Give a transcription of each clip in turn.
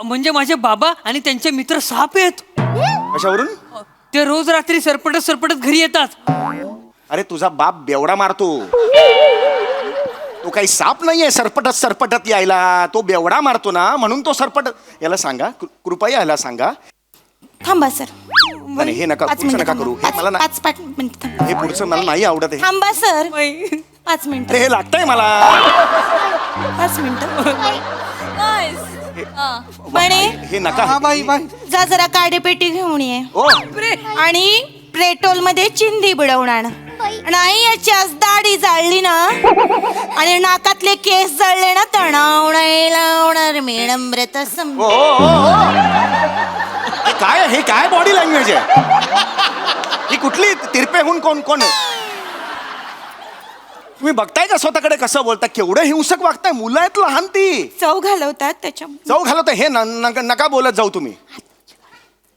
म्हणजे माझे बाबा आणि त्यांचे मित्र साप आहेत. कशावरून? ते रोज रात्री सरपटत घरी येतात. अरे तुझा बाप बेवडा मारतो. तो काही साप नाहीये सरपटत यायला. तो बेवडा मारतो ना, म्हणून तो सरपट. याला सांगा, कृपया याला सांगा. थांबा सर. नाही, हे नका, पुढचं नका करू. हे मला ना, 5 मिनिट थांबा. हे पुढचं मला नाही आवडत आहे. थांबा सर. 5 मिनिट. अरे हे लागतंय मला. 5 मिनिट. म्हणे हे नका. जा जरा काडेपेटी घेऊन ये ओ आणि पेट्रोल मध्ये चिंधी बुडवून आण. नाही याची आज दाढी जाळली ना आणि नाकातले केस जळले ना, तणाव नाही लावणार मेळंब्रत सम. ओ, ओ, ओ, ओ. हे काय बॉडी लँग्वेज आहे? ही कुठली तिरपेहून कोण तुम्ही बघताय का स्वतःकडे कसं बोलता? केवढं हिंसक वागताय. मुलं आहेत लहान ती. चव घालवतात त्याच्या. चव घालवता. हे नका बोलत जाऊ तुम्ही.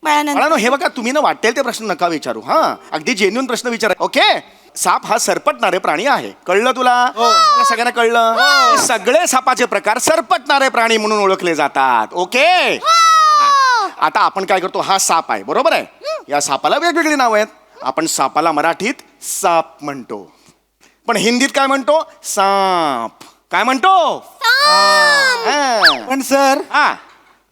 बाळानंद हे बघा, तुम्ही ना वाटेल ते प्रश्न नका विचारू. हा, अगदी जेन्युइन प्रश्न विचारा. ओके. साप हा सरपटणारे प्राणी आहे. कळलं तुला? सगळ्यांना कळलं? सगळे सापाचे प्रकार सरपटणारे प्राणी म्हणून ओळखले जातात. ओके. आता आपण काय करतो? हा साप आहे, बरोबर आहे. या सापाला वेगवेगळी नाव आहेत. आपण सापाला मराठीत साप म्हणतो, पण हिंदीत काय म्हणतो? साप. काय म्हणतो? पण सर, हा,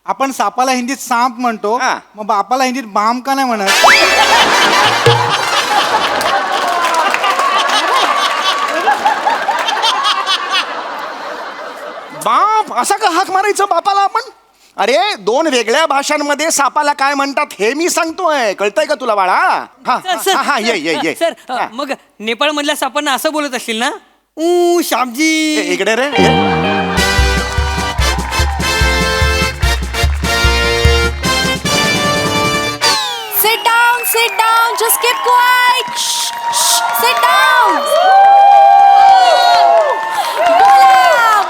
आपण सापाला हिंदीत सांप म्हणतो, हा. मग बापाला हिंदीत बाम का नाही म्हणत? बाप असा का हाक मारायचं बापाला आपण? अरे, 2 वेगळ्या भाषांमध्ये सापाला काय म्हणतात हे मी सांगतोय. कळतंय का तुला बाळा? हा, ये सर, मग नेपाळ मधल्या सापांना असं बोलत असतील ना? श्यामजी इकडे रे. Sit down, just keep quiet. Sit down.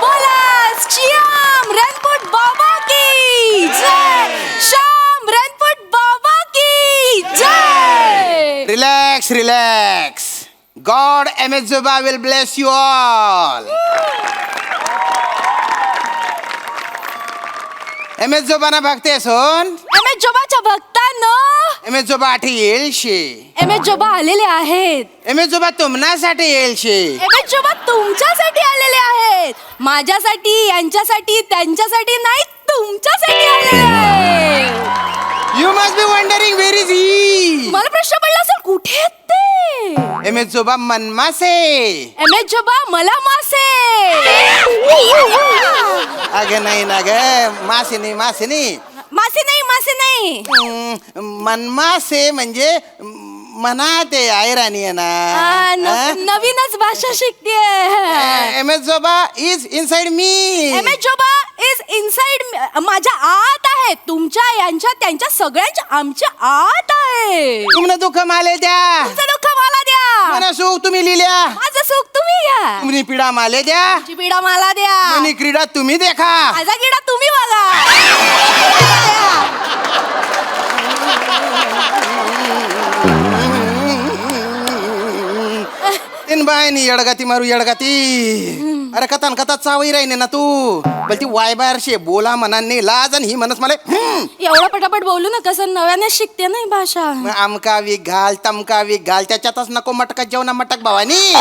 बोला, श्याम रणपट बाबा की जय. श्याम रणपट बाबा की जय. Relax. God Amizuba will bless you all. Amizuba भक्ते सोन. जोबाच्या भक्तांनो, Amizuba आठी येईल शे. जोबा आलेले आहेत. Amizuba तुम्हासाठी येईल शे. जोबा तुमच्यासाठी आलेले आहेत. माझ्यासाठी, यांच्यासाठी, त्यांच्यासाठी नाही, तुमच्यासाठी आलेले आहेत. You must be wondering where is he? मला प्रश्न पडला असेल, कुठे आहेत ते? Amizuba मनमासे. जोबा मला मासे. अगं नाही ना ग, मासे नाही. मासे नाही. मनमासे म्हणजे मना ते ऐराणी आहे ना. नवीनच भाषा शिकतेय. Amizuba is inside me. जोबा इज इनसाइड, माझ्या आत आहे. तुमच्या, यांच्या, त्यांच्या, सगळ्यांच्या, आमच्या आत आहे. तुमनं दुःख माले द्या, तुमचं दुःख मला द्या, मना सुख तुम्ही लिहिल्या. माझं सुख तुम्ही घ्या. तुम्ही पीडा माले द्या, तुमची पीडा मला द्या. मनी क्रीडा तुम्ही देखा. माझा किडा तुम्ही बघा. तीन बायनी येडगाती मारू येडगाती. अरे कथा चावई राही ना तू. बोलती वाय बाहेर शे बोला मनाने लाज, आणि ही म्हणस मला एवढं पटापट बोलू नका सर, नव्याने शिकते नाही भाषा. आमका वी घाल, तमका वी घाल, त्याच्यातच नको मटका जेवणा मटक भावानी.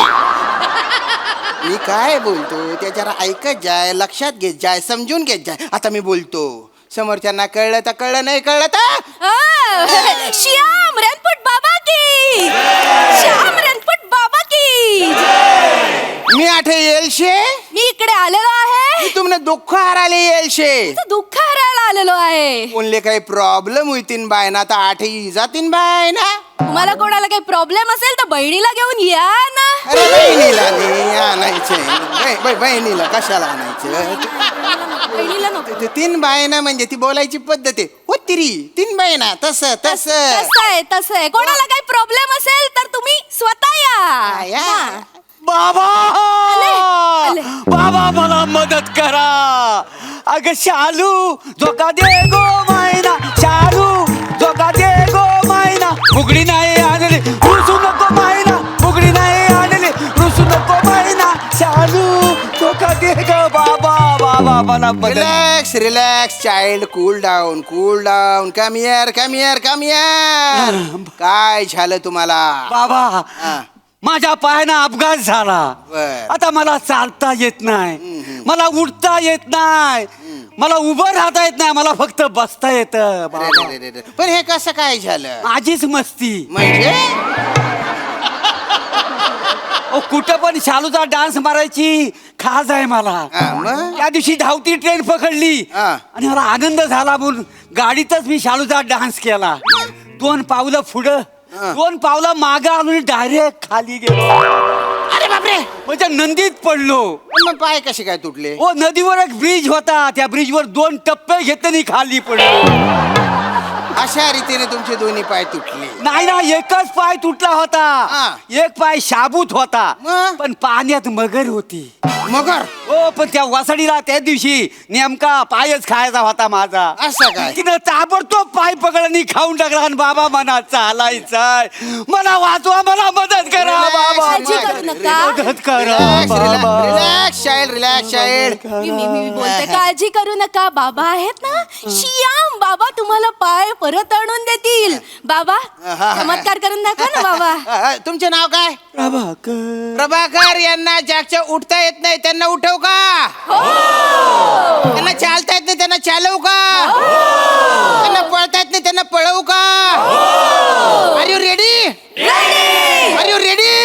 मी काय बोलतो ते जरा ऐकत जाय, लक्षात घेत जाय, समजून घेत जाय. आता मी बोलतो, समोरच्यांना कळलं तर कळलं, नाही कळलं तर श्याम रणपट बाबा की. श्याम रणपट बाबा की. मी आठे येईल शे. मी इकडे आलेलो आहे. तुमने दुःख हरायला येईल शे. दुःख हरायला आलेलो आहे. कोणले काही प्रॉब्लेम होईतीन बाय ना, तर आठे जातीन बाय ना. तुम्हाला कोणाला काही प्रॉब्लेम असेल तर बहिणीला घेऊन या ना. अरे बहिणीला नाही आणायचे. बहिणीला कशाला आणायचं? बहिणीला नको. 3 बायना म्हणजे ती बोलायची पद्धत आहे. हो तिरी 3 बायना तसं तसं आहे. कोणाला काही प्रॉब्लेम असेल तर तुम्ही स्वतः या. हा. बाबा आले. बाबा मला मदत करा. अगं शालू धोका दे गो मायना. शालू धोका दे गो मायना. फुगडी नाही आणली रुसू नको मायना. फुगडी नाही आणली रुसू नको मायना. शालू धोका दे ग बाबा. बाबा मला मदत relax relax child cool down come here काय झालं तुम्हाला बाबा हा. माझ्या पायानं अपघात झाला बर. आता मला चालता येत नाही मला उठता येत नाही मला उभं राहता येत नाही मला फक्त बसता येत रे. पण हे कसं काय झालं माझीच मस्ती म्हणजे कुठं पण शालूचा डान्स मारायची खास आहे मला हा, मग? त्या दिवशी धावती ट्रेन पकडली हा. आणि मला आनंद झाला म्हणून गाडीतच मी शालूचा डान्स केला 2 पावलं पुढं हा. 2 पावलं मागं आणून डायरेक्ट खाली गेलो अरे बापरे म्हणजे नंदीत पडलो मग पाय कसे काय तुटले ओ नदीवर एक ब्रिज होता त्या ब्रिजवर 2 टप्पे घेतले खाली पडलो अशा रीतीने तुमचे दोन्ही पाय तुटले नाही ना एकच पाय तुटला होता हा. एक पाय शाबूत होता मग? पण पाण्यात मगर होती मगर हो पण त्या वासडीला त्या दिवशी नेमका पायच खायचा होता माझा असं काय तिनं ताबडतोब पाय पकडणी खाऊन टाकला आणि बाबा मना चालायचाय मला वाचवा मला मदत करा बाबा काळजी करू नका. मदत करा बाबा रिलॅक्स चाइल्ड मी बोलते काळजी करू नका बाबा आहेत ना श्याम बाबा तुम्हाला पाय परत आणून देतील बाबा चमत्कार करून दाखवा ना बाबा तुमचे नाव काय प्रभाकर प्रभाकर यांना ज्याच्या उठता येत नाही त्यांना उठवू का त्यांना चालता येत नाही त्यांना चालवू का त्यांना पळता येत नाही त्यांना पळवू का are you ready are you ready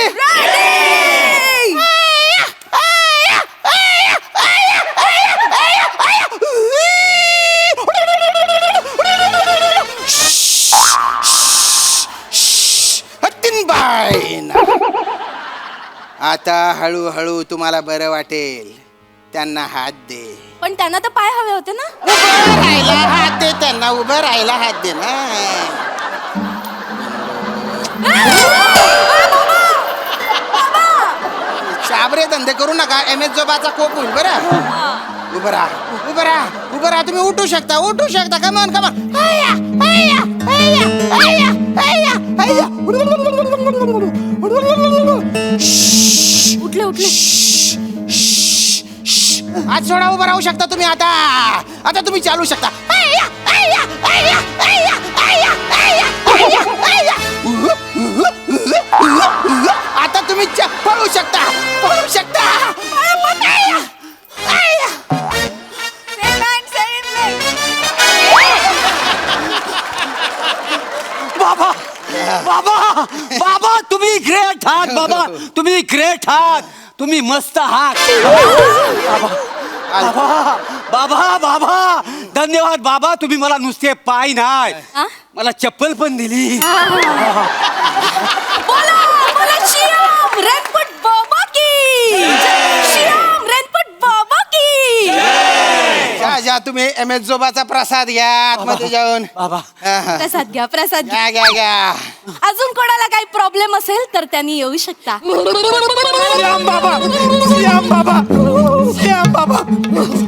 आता हळूहळू तुम्हाला बरं वाटेल त्यांना हात दे पण त्यांना तर पाय हवे होते ना उभं राहायला हात दे त्यांना उभं राहायला हात दे ना चाबरे धंदे करू नका एम एस जोबाचा कोप होईल बरं उभं राहा तुम्ही उठू शकता कमान उठले आज सोडा उभं राहू शकता तुम्ही आता तुम्ही चालू शकता आता तुम्ही पळू शकता बाबा बाबा बाबा तुम्ही ग्रेट आहात बाबा तुम्ही ग्रेट आहात तुम्ही मस्त आहात बाबा बाबा बाबा धन्यवाद बाबा तुम्ही मला नुसते पाय नाही हा? मला चप्पल पण दिली बोला श्याम रणपट बाबा की श्याम रणपट बाबा की जा तुम्ही एम एस जोबाचा प्रसाद घ्या आतमध्ये जाऊन बाबा प्रसाद घ्या प्रसाद घ्या. घ्या अजून कोणाला काही प्रॉब्लेम असेल तर त्यांनी येऊ शकता श्याम बाबा श्याम बाबा श्याम बाबा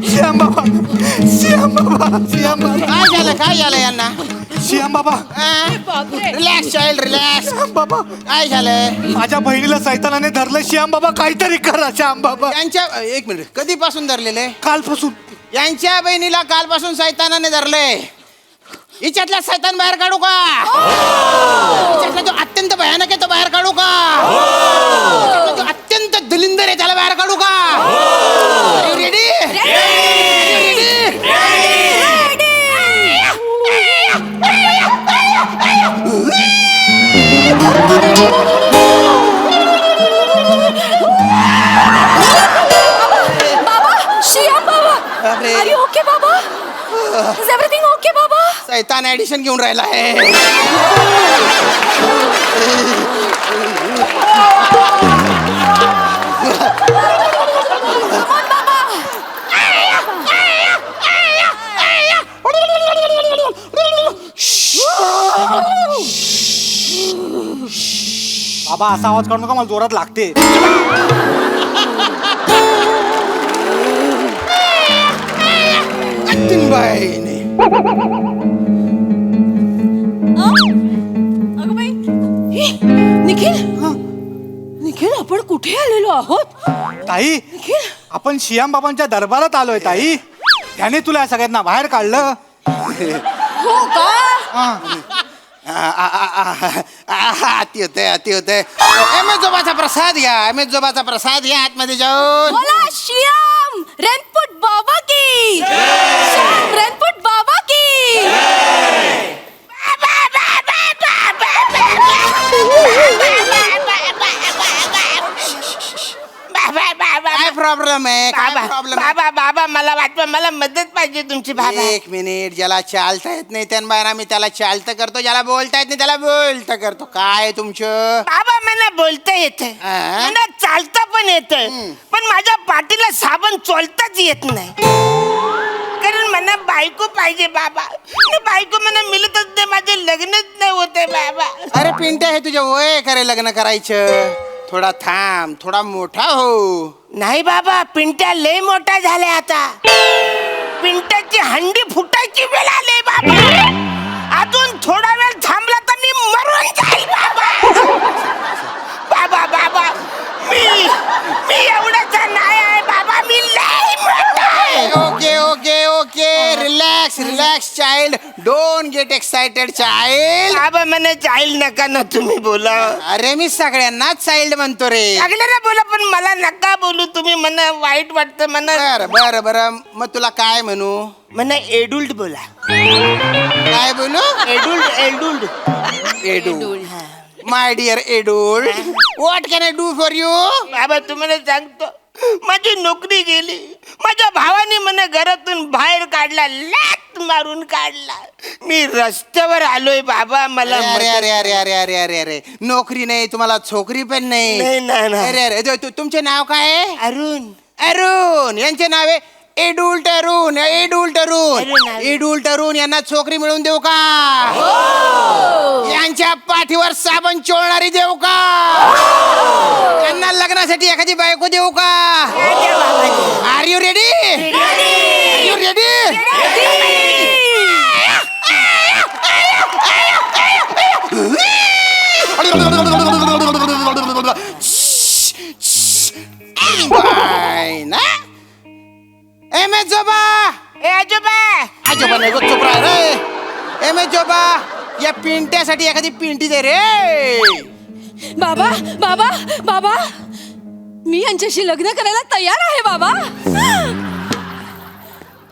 श्याम बाबा श्याम बाबा श्याम बाबा काय झालं यांना श्याम बाबा रिलॅक्स चाइल्ड रिलॅक्स बाबा काय झालं माझ्या बहिणीला सैतानाने धरलं श्याम बाबा काहीतरी करा श्याम बाबा यांच्या एक मिनिट कधीपासून धरलेले कालपासून यांच्या बहिणीला कालपासून सैतानाने धरले हिच्यातला सैतान बाहेर काढू का हिच्यातला जो अत्यंत भयानक आहे तो बाहेर काढू का हिच्यातला जो अत्यंत दलिंदर आहे त्याला बाहेर काढू का रेडी बाबा श्याम बाबा अरे. आर यू ओके बाबा इज एव्हरीथिंग ओके बाबा सैतान ऍडिशन घेऊन राहिला आहे बाबा असा आवाज काढू नका मला जोरात लागते बाईने अगं बाई हे, निखिल निखिल आपण कुठे आलेलो आहोत ताई निखिल आपण श्याम बाबांच्या दरबारात आलोय ताई. त्याने तुला या सगळ्यांना बाहेर काढलं. हो का? अति होतंय अति होतंय. एमेजोबाचा प्रसाद घ्या, एमेजोबाचा प्रसाद घ्या आतमध्ये जाऊन. बोला श्याम रणपुट बाबा की, श्याम रणपुट बाबा की. काय प्रॉब्लेम आहे, काय प्रॉब्लेम आहे? बाबा बाबा मला वाटतं मला मदत पाहिजे तुमची बाबा. एक मिनिट. ज्याला चालता येत नाही त्यांना मी त्याला चालतं करतो, ज्याला बोलता येत नाही त्याला बोलतं करतो. काय तुमचं? बाबा मला बोलता येतं, हा? मला चालता पण येतं, पण माझ्या पाठीला साबण चोलताच येत नाही. कारण मला बायको पाहिजे बाबा. आणि बायको मला मिळतच नाही, माझे लग्नच नाही होते बाबा. अरे पिंट्या, हे तुझ्या वय करे लग्न करायचं. थोडा थांब, थोडा मोठा हो. नाही बाबा, पिंट्या लय मोठा झालाय आता. पिंट्याची हंडी फुटायची वेळ आली बाबा. अजून थोडा वेळ थांबला तर मी मरून जाईल बाबा. बाबा बाबा मी एवढाचा नाही आहे बाबा, मी लय मोठा आहे. Okay okay okay. Relax relax child. Don't get excited child. बाबा मला चाइल्ड नका ना तुम्ही बोला. अरे मी सगळ्यांनाच चाइल्ड म्हणतो रे. लागलं ना बोला, पण मला नका बोलू तुम्ही. मला वाईट वाटतं. मला बर बर बर. मग तुला काय म्हणू? मला एडुल्ट बोला. काय बोलू? Adult adult. Adult. My dear adult, what can I do for you? बाबा तुम्हाला सांगतो, माझी नोकरी गेली. माझ्या भावाने मला घरातून बाहेर काढला, लाथ मारून काढला. मी रस्त्यावर आलोय बाबा. मला अरे अरे अरे अरे अरे अरे अरे. नोकरी नाही तुम्हाला, छोकरी पण नाही, नाही. नाही, नाही. अरे अरे तुमचे नाव काय आहे? अरुण. अरुण. यांचे नाव आहे एडुल्ट अरुण. एडुल्ट अरुण. अरुण, अरुण. एडुल्ट अरुण यांना छोकरी मिळवून देऊ का? यांच्या पाठीवर साबण चोळणारी देऊ का? त्यांना लग्नासाठी एखादी बायको देऊ का? Are you ready? Are you ready? ना एमेजोबा. ए आजोबा. आजोबा नाही गो, चुप राह रे. एमेजोबा, या पिंट्यासाठी एखादी पिंटी दे रे. बाबा बाबा बाबा, मी यांच्याशी लग्न करायला तयार आहे बाबा.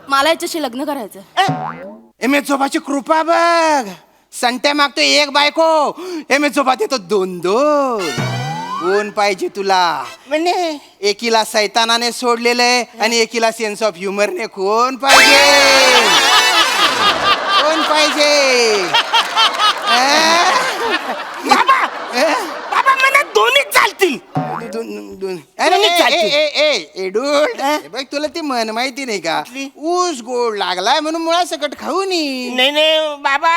मला याच्याशी लग्न करायचं. एमेजोबाची कृपा बघ. संट्या मागतो एक बायको, एमेजोबा देतो दोन दोन. कोण पाहिजे तुला? म्हणे एकीला सैतानाने सोडलेलंय आणि एकीला सेन्स ऑफ ह्युमरने. कोण पाहिजे? कोण पाहिजे? बाबा बाबा मला दोन्ही चालतील. अरे दोन्ही चालतील. एडुल्ट, बघ तुला ती म्हण माहिती नाही का? ऊस गोड लागलाय म्हणून मुळा सकट खाऊ नी. नाही नाही बाबा,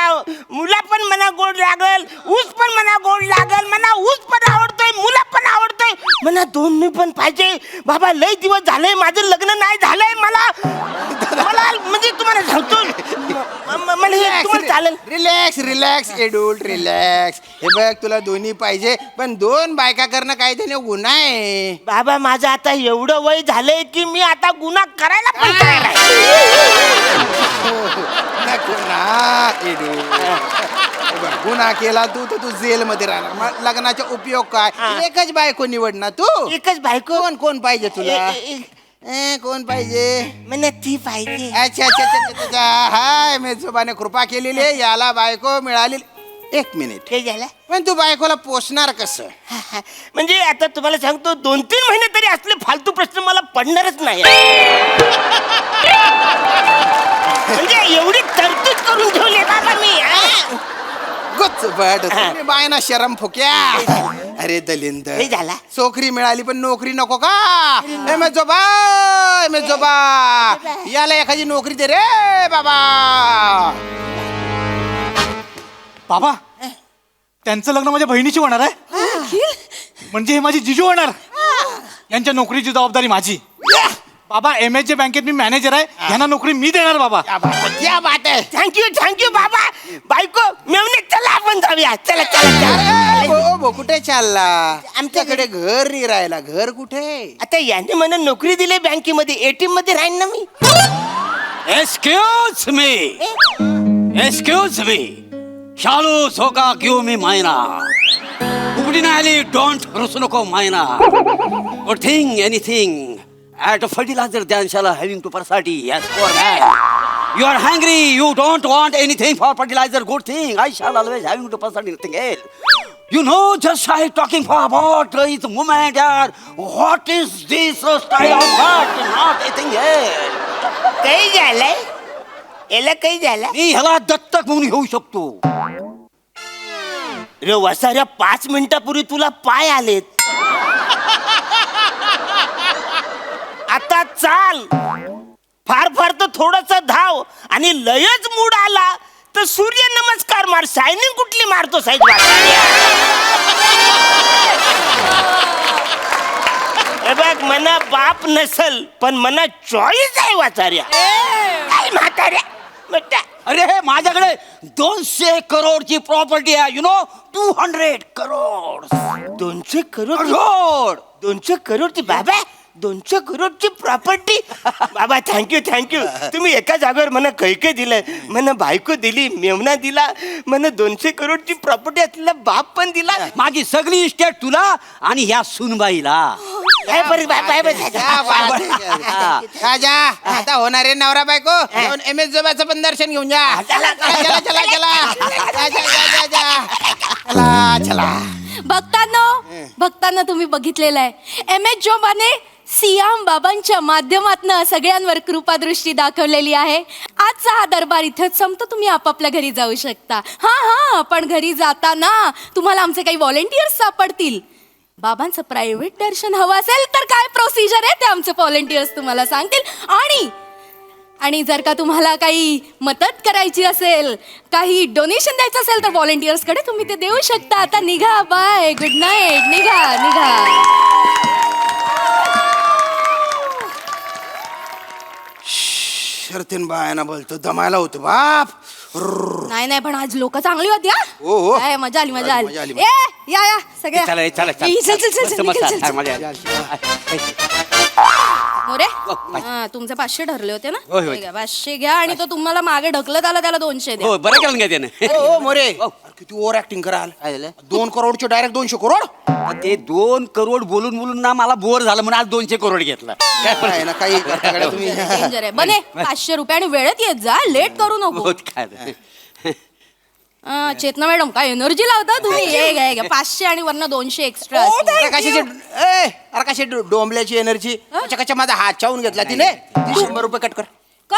मुला पण मला गोड लागल, ऊस पण मला गोड लागल. मला ऊस पण आवडतोय, मुला पण आवडतोय. मला दोन्ही पण पाहिजे बाबा. लय दिवस झालंय माझं लग्न नाही झालंय. मला म्हणजे तुम्हाला सांगतो, मला हे तुम्हाला चालेल. Relax relax adult relax. हे बघ तुला दोन्ही पाहिजे, पण दोन बायका करणं काय त्याने गुन्हा आहे. बाबा माझं आता एवढं वय झालंय की मी आता गुन्हा करायला पण तयार आहे. नको ना एडुल्ट. हे बघ, गुन्हा केला तू तर तू जेलमध्ये राहणार. मग लग्नाचा उपयोग काय? एकच बायको निवड ना तू. एकच बायको. कोण पाहिजे तुला? कोण पाहिजे? मला ती पाहिजे. अच्छा अच्छा अच्छा अच्छा. हाय, मेजोबाने कृपा केलेली आहे, याला बायको मिळाली. एक मिनिट. हे झालं. पण तू बायकोला पोसणार कसं? म्हणजे आता तुम्हाला सांगतो, 2-3 महिने तरी असले फालतू प्रश्न मला पडणारच नाही. म्हणजे एवढी तरतूद करून ठेवली बाबा मी. गुच्च बट तुम्ही बायना शरम फुक्या. अरे दलिंद, हे झाला. चोकरी मिळाली पण नोकरी नको का? एमेजोबा, एमेजोबा, याला एखादी नोकरी दे रे बाबा. बाबा, त्यांचं लग्न माझ्या बहिणीशी होणार आहे. म्हणजे हे माझी जिजू होणार. यांच्या नोकरीची जबाबदारी माझी. बाबा MSJ बँकेत मी मॅनेजर आहे, यांना नोकरी मी देणार बाबा. क्या बात आहे. थँक्यू बाबा. बायको मेवणे चला आपण जाऊया. चला चला चला. ओ कुठे चालला? आमच्याकडे घर नाही राहिला. घर कुठे? आता याने मला नोकरी दिली बँकेमध्ये, ATM मध्ये राहीन ना मी. एक्सक्यूज मी शालू झोका घेऊ मी मायना उघडी नाही आली डोंट रुसू नको मायना good thing anything at a fertiliser द्यानशाला हॅव्हिंग टू पर्साठी yes for you are hungry you don't want anything for fertiliser good thing I shall always having to पर्साठी nothing else You know, just I talking for about this moment, yaar. What is this style of that? Not anything else. काही झालंय याला काही झालं मी ह्याला दत्तक म्हणून घेऊ शकतो. रे वसाऱ्या 5 मिनिटापूर्वी तुला पाय आलेत. आता चाल फार तर थोडस धाव आणि लयच मूड आला तर सूर्य नमस्कार मार. शायनिंग कुठली मारतो साईज. हे बघ मना बाप नसल पण मना चॉईस आहे वाचाऱ्या. काय म्हाताऱ्या म्हटल्या अरे माझ्याकडे 200 करोडची प्रॉपर्टी आहे यु नो 200 करोड 200 करोड करोड 200 करोडची बाबा 200 करोडची प्रॉपर्टी. बाबा थँक्यू तुम्ही एका जागेवर मला कैके दिलंय. मला बायको दिली, मेवना दिला, मला 200 करोडची प्रॉपर्टी असलेला बाप पण दिला. माझी सगळी इस्टेट तुला आणि ह्या सुनबाईला. काय बरं बाय क्या बात आहे. राजा आता होणारे नवरा बायको जाऊन MSJ पण दर्शन घेऊन जा. चला चला चला चला चला चला. भक्तांना तुम्ही बघितलेलं आहे MS जोबाने सियाम बाबांच्या माध्यमातून सगळ्यांवर कृपादृष्टी दाखवलेली आहे. आजचा हा दरबार इथेच संपतो. तुम्ही आपापल्या घरी जाऊ शकता. हा पण घरी जाताना तुम्हाला आमचे काही व्हॉलेंटियर्स सापडतील. बाबांचं प्रायव्हेट दर्शन हवं असेल तर काय प्रोसिजर आहे ते आमचे व्हॉलेंटियर्स तुम्हाला सांगतील. आणि जर का तुम्हाला काही मदत करायची असेल, काही डोनेशन द्यायचं असेल तर व्हॉलेंटियर्सकडे तुम्ही ते देऊ शकता. आता निघा. Bye good night. निघा. शर्तीन बायाना बोलतो दमायला होतो बाप. नाही पण आज लोक चांगली होती. हो. काय मजा आली. मजा आली. ए या सगळ्या चला चल मस्त मजा मोरे तुमचे 500 ठरले होते ना. होय. ठीक आहे, 500 घ्या आणि तो तुम्हाला मागे ढकलत आला त्याला 200 द्या. हो बरं केलं काय त्याने. ओ मोरे किती ओव्हर ऍक्टिंग कराल. 2 करोडचे डायरेक्ट 200 करोड. ते 2 करोड बोलून ना मला बोर झालं म्हणून आज 200 करोड घेतला. काय ना काही करताकडे तुम्ही. डेंजर आहे. बने 500 रुपये आणि वेळेत येत जा. लेट करू नको. होत काय चेतना मॅडम काय एनर्जी लावता तुम्ही. हे घ्या 500 आणि वरनं 200 एक्स्ट्रा. अरे कशी डोंबल्याची एनर्जी. कशा माझा हात चावून घेतला तिने. 100 रुपये कट कर. का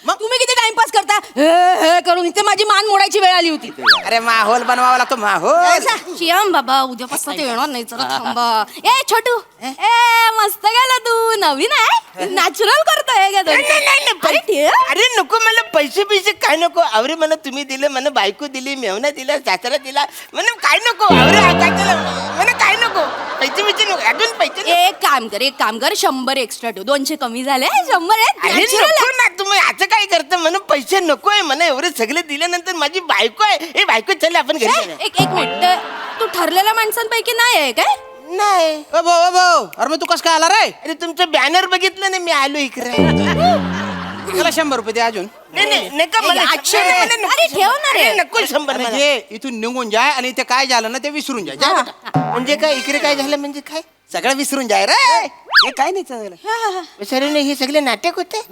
मग? तुम्ही किती टाइमपास करता हे करून. इथे माझी मान मोडायची वेळ आली होती. अरे माहोल बनवावा लागतो माहोल. श्याम बाबा उद्यापासून ते येणार नाही. चला थांबा. ए छोटू मस्त गेला तू. नवीन आहे नॅचरल करतोय. अरे नको मला पैसे काय नको. अरे मला तुम्ही दिले, मला बायको दिली, मेवना दिला, सासरा दिला. मला काय नको. मला काय नको. पैसे नको. अजून पैसे एक काम कर 100 एक्स्ट्रा ठेव. 200 कमी झाले 100 अरे नको ना तुम्ही असं काय करता. मला पैसे नकोय. मला एवढे सगळे दिल्यानंतर माझी बायको आहे. ए बायको चल आपण घरी जाऊया. एक मिनिट. तू ठरलेल्या माणसांपैकी नाही आहे काय. नाही अरे मग तू कसं काय आला रे. अरे तुमचं बॅनर बघितलं ना मी आलो इकडे. मला 100 रुपये दे अजून. नाही का मला 800 अरे ठेव ना रे. नको 100 अरे मला. जे इथून निघून जाय आणि ते काय झालं ना ते विसरून जाय. जा बेटा. म्हणजे काय इकडे काय झालं म्हणजे काय सगळं विसरून जाय रे. हे काय नाही चाललं. सर हे सगळे नाटक होते.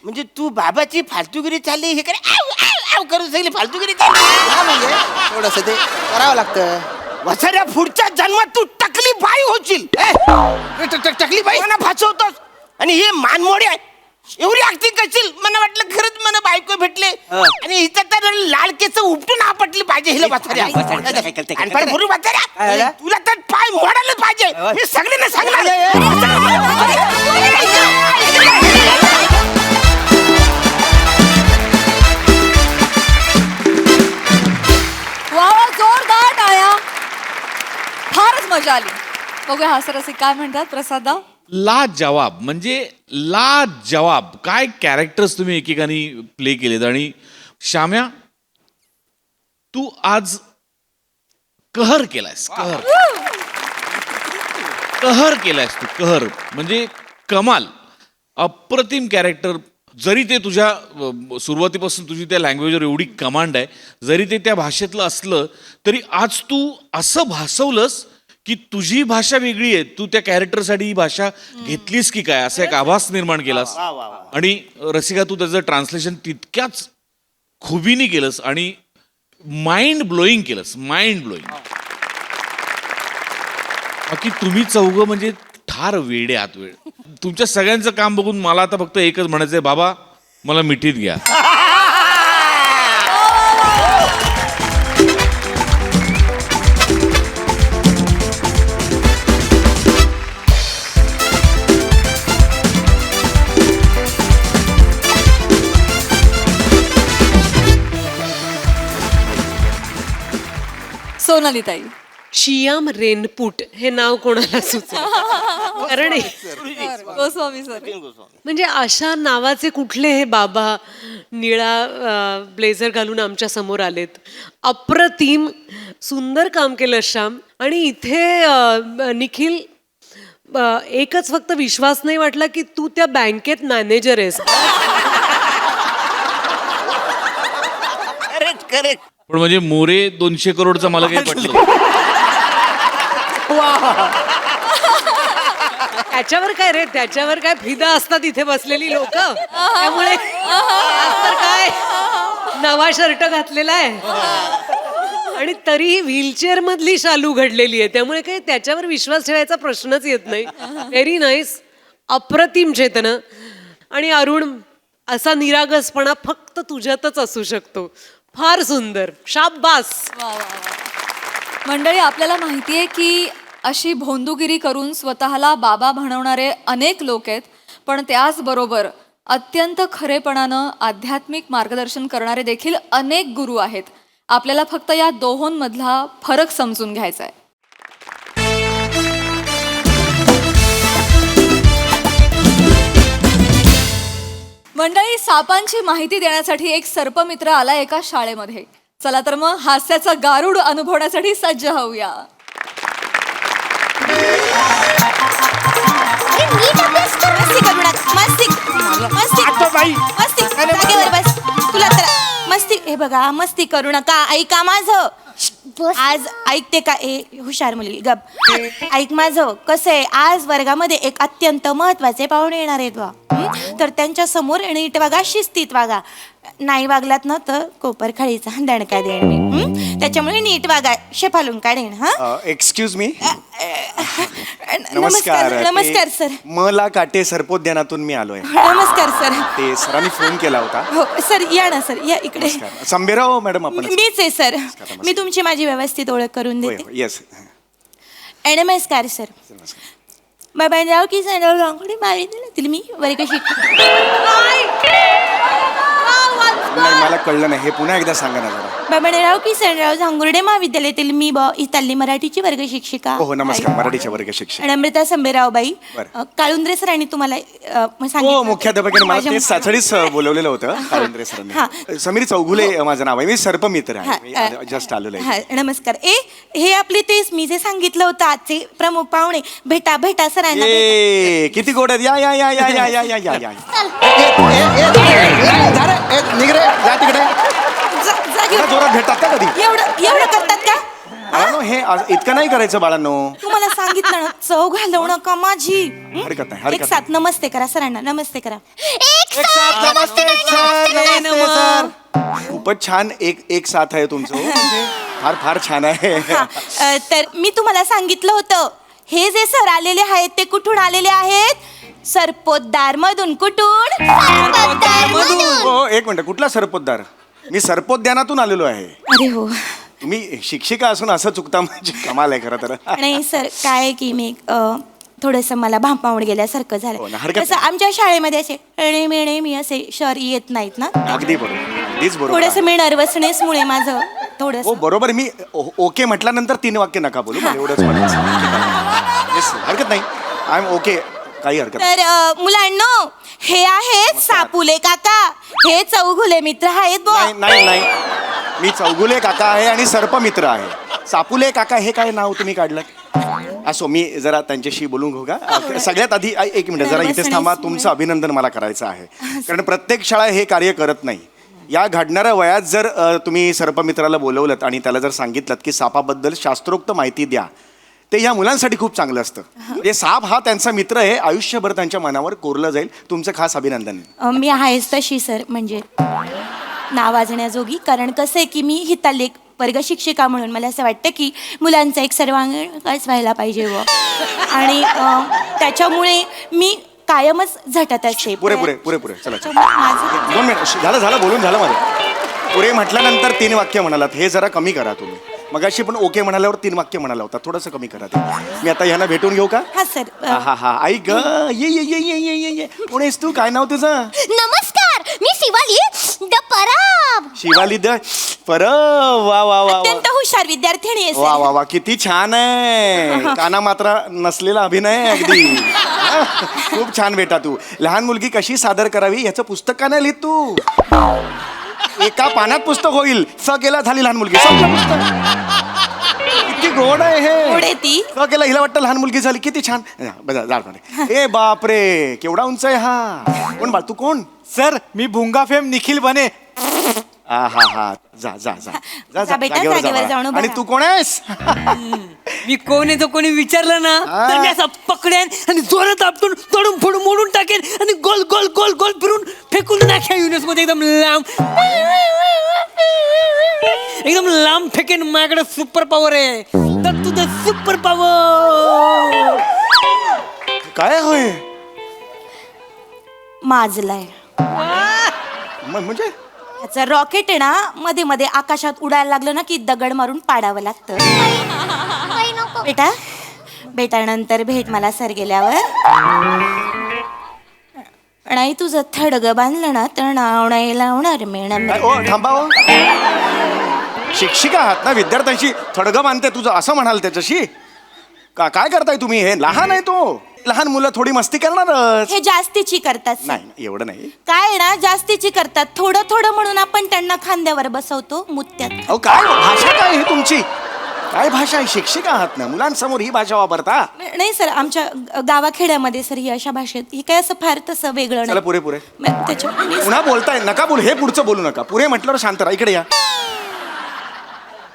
म्हणजे तू बाबाची फालतूगिरी चालली हे करे करून सगळी फालतूगिरी चालली. हा म्हणजे थोडस ते करावं लागतं. वसाऱ्या पुढच्या जन्मात तू टकली बाई होशील. टकली बाई मला फसवतोस आणि हे मानमोडे आहे. एवढी ऍक्टिंग करशील. मला वाटलं खरंच मला बायको भेटले आणि हिचं तर लाल केस उपटून आपटली पाहिजे हिला वसाऱ्या. आणि पण भरू वसाऱ्या तुला तर पाय मोडायलाच पाहिजे. मी सगळ्यांना सांगणार. जोरदार टाळ्या. फारच मजा आली. बघूया हास्यरसिक काय म्हणतात. प्रसादा लाजवाब म्हणजे लाजवाब. काय कॅरेक्टर्स तुम्ही एकेकानी प्ले केलेत. आणि श्याम्या, तू आज कहर केलायस. कहर केलायस तू. कहर म्हणजे कमाल. अप्रतिम कॅरेक्टर. जरी ते तुझ्या सुरुवातीपासून तुझी त्या लँग्वेजवर एवढी कमांड आहे, जरी ते त्या भाषेतलं असलं तरी आज तू असं भासवलंस की तुझी भाषा वेगळी आहे. तू त्या कॅरेक्टरसाठी ही भाषा घेतलीस की काय, असा एक आभास निर्माण केलास. आणि रसिका, तू त्याचं ट्रान्सलेशन तितक्याच खुबीने केलंस आणि माइंड ब्लोईंग केलंस. Mind blowing. बाकी तुम्ही चौघं म्हणजे ठार वेडे आहात. वेळ तुमच्या सगळ्यांचं काम बघून मला आता फक्त एकच म्हणायचंय, बाबा मला मिठीत घ्या. सोनाली ताई. शियाम रेनपूट हे नाव कोणाला सुचलं? कारण गोस्वामी सर. म्हणजे अशा नावाचे कुठले हे बाबा निळा ब्लेझर घालून आमच्या समोर आलेत. अप्रतिम सुंदर काम केलं श्याम. आणि इथे निखिल, एकच फक्त विश्वास नाही वाटला की तू त्या बँकेत मॅनेजर आहेस. करेक्ट. पण म्हणजे मोरे 200 करोडचा मला काही पटलं. त्याच्यावर काय रे, त्याच्यावर काय फिदा असतात इथे बसलेली लोक. त्यामुळे आज तर काय नवा शर्ट घातलेला आहे आणि तरीही व्हीलचेअर मधली शालू घडलेली आहे. त्यामुळे काही त्याच्यावर विश्वास ठेवायचा प्रश्नच येत नाही. Very nice. अप्रतिम चेतना. आणि अरुण, असा निरागसपणा फक्त तुझ्यातच असू शकतो. फार सुंदर. शाबास. मंडळी, आपल्याला माहितीये की अशी भोंदूगिरी करून स्वतःला बाबा म्हणवणारे अनेक लोक आहेत, पण त्याचबरोबर अत्यंत खरेपणानं आध्यात्मिक मार्गदर्शन करणारे देखील अनेक गुरु आहेत. आपल्याला फक्त या दोहोंमधला फरक समजून घ्यायचा आहे. मंडळी, सापांची माहिती देण्यासाठी एक सर्पमित्र आला एका शाळेमध्ये. चला तर मग हास्याचा गारुड अनुभवण्यासाठी सज्ज होऊया. तुला तर मस्ती, हे बघा, मस्ती करू नका. ऐका माझं. आज ऐकते का? ए हुशार मुलगी, गप. ऐक माझं. कसं आहे, आज वर्गामध्ये एक अत्यंत महत्वाचे पाहुणे येणार आहेत बा. तर त्यांच्या समोर नीट वागा, शिस्तीत वागा. नाही वागलात ना तर कोपर खाळीचा दणका देईन मी. त्याच्यामुळे नीट वागा, शेफालून काढेन. हा, एक्सक्यूज मी. नमस्कार. नमस्कार सर. मला काटे सर्पोद्यानातून मी आलोय. नमस्कार सर. ते सरांनी फोन केला होता. हो सर, या ना सर, या इकडे. संभेराव मॅडम आपण. मीच आहे सर. मी तुमची माझी व्यवस्थित ओळख करून देते. येस. नमस्कार सर. बाबांराव की रांगोळी मारी दिली मी वर्ग नाही, मला कळलं नाही. हे पुन्हा एकदा सांगा ना जरा. बाबांराव की सनराव झांगुर्डे महाविद्यालयातील मी इथली मराठीची वर्ग शिक्षिका. हो नमस्कार. मराठीच्या वर्ग शिक्षक. आणि अमृता संभेराव बाई. बरं. काळुंद्रे सरांनी तुम्हाला हो, मुख्याध्यापकाने मला ते साचडीच बोलवलेलं होतं. काळुंद्रे सरांनी. समीर चौगुले माझं नाव आहे. मी सर्पमित्र आहे. जस्ट आलेलो आहे. नमस्कार. हे आपले तेच मी जे सांगितलं होतं आजचे प्रमुख पाहुणे. भेटा भेटा सरांना. किती गोड आहेत. या या या या या या या या या. निघ रे, जा तिकडे. जोरात भेटतात का कधी? एवढं करतात का? हे इतकं नाही करायचं बाळांनो. तुम्हाला सांगितलं ना, चव घालवू नका माझी. हरकत नाही. एक साथ नमस्ते करा सरांना. नमस्ते करा. नमस्ते सर. खूपच छान एक साथ आहे तुमचं. फार फार छान आहे. तर मी तुम्हाला सांगितलं होतं, हे जे सर आलेले आहेत ते कुठून आलेले आहेत? सरपोतदार मधून. कुठून? हो, एक मिनिट. कुठला सरपोतदार? मी सर्पोद्यानातून आलेलो आहे. अरे हो. तुम्ही शिक्षिका असून असं चुकता म्हणजे कमाल आहे खरं तर. नाही सर, काय आहे की मी थोडंसं मला भांपावून गेल्यासारखं हो ना, झालं. हरकत कसं आमच्या शाळेमध्ये असे एणे मेणे मी असे शहर येत नाहीत ना. अगदी बरोबर. अगदीच बरोबर. थोडंसं मी नर्वसनेसमुळे माझं थोडं. हो बरोबर. मी ओके म्हटल्यानंतर 3 वाक्य नका बोलू. मला एवढंच म्हणायचं. Yes, हरकत नाही. I am okay. काही हरकत नाही. तर मुलांनो, हे आहेत सापुले काका, हे चौघुले मित्र आहेत बुवा. नाही नाही नाही, मी चौगुले काका आहे आणि सर्पमित्र आहे. सापुले काका हे काय नाव तुम्ही काढलं? असो, मी जरा त्यांच्याशी बोलून घेऊ का? सगळ्यात आधी एक मिनिट जरा इथेच थांबा. तुमचं अभिनंदन मला करायचं आहे, कारण प्रत्येक शाळा हे कार्य करत नाही. या घडणाऱ्या वयात जर तुम्ही सर्पमित्राला बोलवलं आणि त्याला जर सांगितलं की सापाबद्दल शास्त्रोक्त माहिती द्या, ते या मुलांसाठी खूप चांगलं असतं. म्हणजे साप हा त्यांचा मित्र आहे, आयुष्यभर त्यांच्या मनावर कोरलं जाईल. तुमचं खास अभिनंदन. मी आहेच तशी सर, म्हणजे नावाजण्याजोगी. कारण कसं आहे की मी हिताले एक वर्ग शिक्षिका म्हणून मला असं वाटतं की मुलांचा एक सर्वांगीण विकास व्हायला पाहिजे व आणि त्याच्यामुळे मी कायमच झटत असते. पुरे पुरे पुरे पुरे चला चला. माझं 2 मिनिट झालं बोलून झालं माझं. पुरे म्हटल्यानंतर 3 वाक्य म्हणालात, हे जरा कमी करा तुम्ही. मगाशी पण ओके म्हणाल्यावर 3 वाक्य म्हणाला होता, थोडंसं कमी करा ते. मी आता ह्यांना भेटून घेऊ का? हा सर. हा हा आई ग, ये ये ये ये ये ये ये. कोण आहेस तू? काय नाव तुझं? नमस्कार, मी Shivali the Parab. Shivali the Parab. वा वा वा वा अत्यंत हुशार विद्यार्थिनी आहे वा सर. वा वा, किती छान आहे. काना मात्र नसलेला अभिनय आहे अगदी. खूप छान बेटा. तू लहान मुलगी कशी सादर करावी याचं पुस्तक का नाही लिहित तू? एका पानात पुस्तक होईल. स केला झाली लहान मुलगी, संपलं पुस्तक. किती गोड आहे गोड आहे हे. ती. स केला, हिला वाटतं लहान मुलगी झाली. किती छान. ए बापरे, केवढा उंच आहे हा. कोण बाळ? तू कोण? सर, मी भुंगा फेम निखिल बने. हा हा हा, जा जा जा जा जा बेटा, जागेवर जा जागेवर बाळा. जाऊन उभा आणि राहा. तू कोण आहेस? मी कोण आहे तो कोणी विचारलं ना तर मी असं पकडेन आणि जोरात आपटून तोडून फोडून मोडून टाकेन आणि गोल गोल गोल गोल फिरून फेकून टाक्या युनिव्हर्स मध्ये एकदम लांब फेकेन. माझ्याकडे सुपर पॉवर आहे. तर तुझं सुपर पॉवर काय होय? माजलाय. म्हणजे त्याचं रॉकेट आहे ना, मध्ये मध्ये आकाशात उडायला लागलं ना की दगड मारून पाडावं लागतं. बेटा बेटा, नंतर भेट मला सर गेल्यावर. नाही तुझं थडगं बांधलं ना तर नाव नाही लावणार मॅडम. ओ थांबा ओ. शिक्षिका आहात ना, विद्यार्थ्यांशी थडगं बांधते तुझं असं म्हणाल त्याच्याशी? काय करताय तुम्ही? हे लहान आहे तो. लहान मुलं थोडी मस्ती करणारच. हे जास्तीची करतात सर. नाही एवढं नाही. काय आहे ना, जास्तीची करतात. थोडं थोडं म्हणून आपण त्यांना खांद्यावर बसवतो मुत्यात. अहो काय भाषा काय ही तुमची? काय भाषा आहे? शिक्षिका आहात ना, मुलांसमोर ही भाषा वापरता? नाही सर, आमच्या गावाखेड्यामध्ये सर ही अशा भाषेत ही काय असं फार तसं वेगळं चला नाही. पुरे पुरे. त्याच्यामुळे पुन्हा बोलताय नका बोलू. हे पुढचं बोलू नका. पुरे म्हटल्यावर शांत राहा. इकडे या.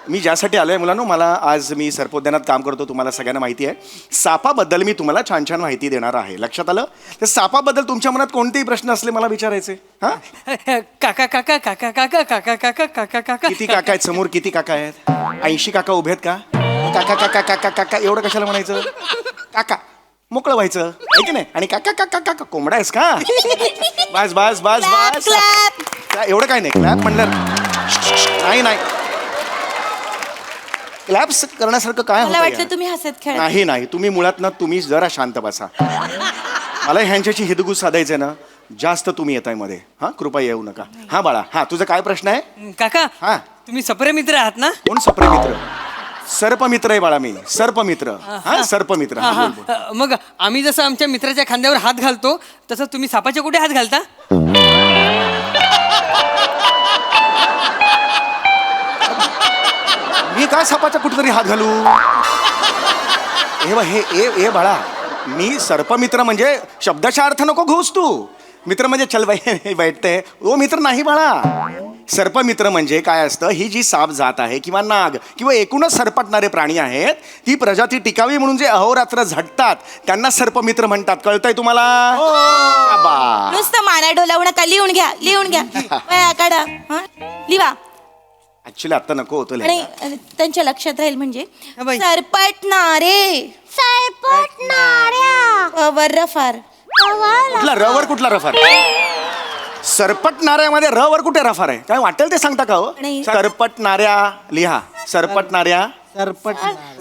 मी ज्यासाठी आलोय मुलांनो, मला आज मी सर्पोद्यानात काम करतो, तुम्हाला सगळ्यांना माहिती आहे. सापाबद्दल मी तुम्हाला छान छान माहिती देणार आहे. लक्षात आलं? तर सापाबद्दल तुमच्या मनात कोणतेही प्रश्न असले मला विचारायचे. हा, काका काका काका काका काका काका काका काका किती काका आहेत समोर? किती काका आहेत? 80 काका उभे आहेत का? काका काका काका काका एवढं कशाला म्हणायचं? काका मोकळं व्हायचं आहे की नाही? आणि काका काका काका कोंबडा आहेस का? बस बस बस बस. एवढं काय नाही. क्लॅप म्हणलं नाही नाही. क्लॅप्स करण्यासारखं काय मला होतं वाटलं यार? तुम्ही हसत खेळत. नाही नाही, तुम्ही मुळात ना तुम्ही जरा शांत बसा. मला ह्यांच्याशी हिदगुज साधायचंय ना, जास्त तुम्ही येताय मध्ये. हा, कृपया येऊ नका. हा बाळा, हा तुझा काय प्रश्न आहे? काका हा. तुम्ही सप्रे मित्र आहात ना? कोण सप्रेमित्र? सर्पमित्र आहे बाळा मी. सर्पमित्र. हा सर्पमित्र. हा, बोल, बोल. मग आम्ही जसं आमच्या मित्राच्या खांद्यावर हात घालतो तसं तुम्ही सापाच्या कुठे हात घालता? मी काय सापाचा कुठेतरी हात घालू? हे बाळा, मी सर्पमित्र म्हणजे शब्दाचा अर्थ नको घेऊस तू. मित्र म्हणजे चल बाई बैठते, ओ मित्र नाही बाळा. सर्पमित्र म्हणजे काय असतं? ही जी साप जात आहे किंवा नाग किंवा एकूणच सरपटणारे प्राणी आहेत, ती प्रजाती टिकावी म्हणून जे अहोरात्र झटतात त्यांना सर्पमित्र म्हणतात. कळतंय तुम्हाला? बा. नुसतं माना डोलावू नका. लिहून घ्या, लिहून घ्या. वह्या काढा. हा, लिहा. ऍक्च्युली आता नको होतं आणि लिहायला. त्यांच्या लक्षात राहील म्हणजे बाई. सरपटणारे. सरपटणाऱ्या. वर रफार. कुठला रवर? कुठला रफार? सरपटणाऱ्यामध्ये रवर कुठे रफार आहे? काय वाटेल ते सांगता का हो? नाही. सरपटणाऱ्या लिहा. सरपटणाऱ्या.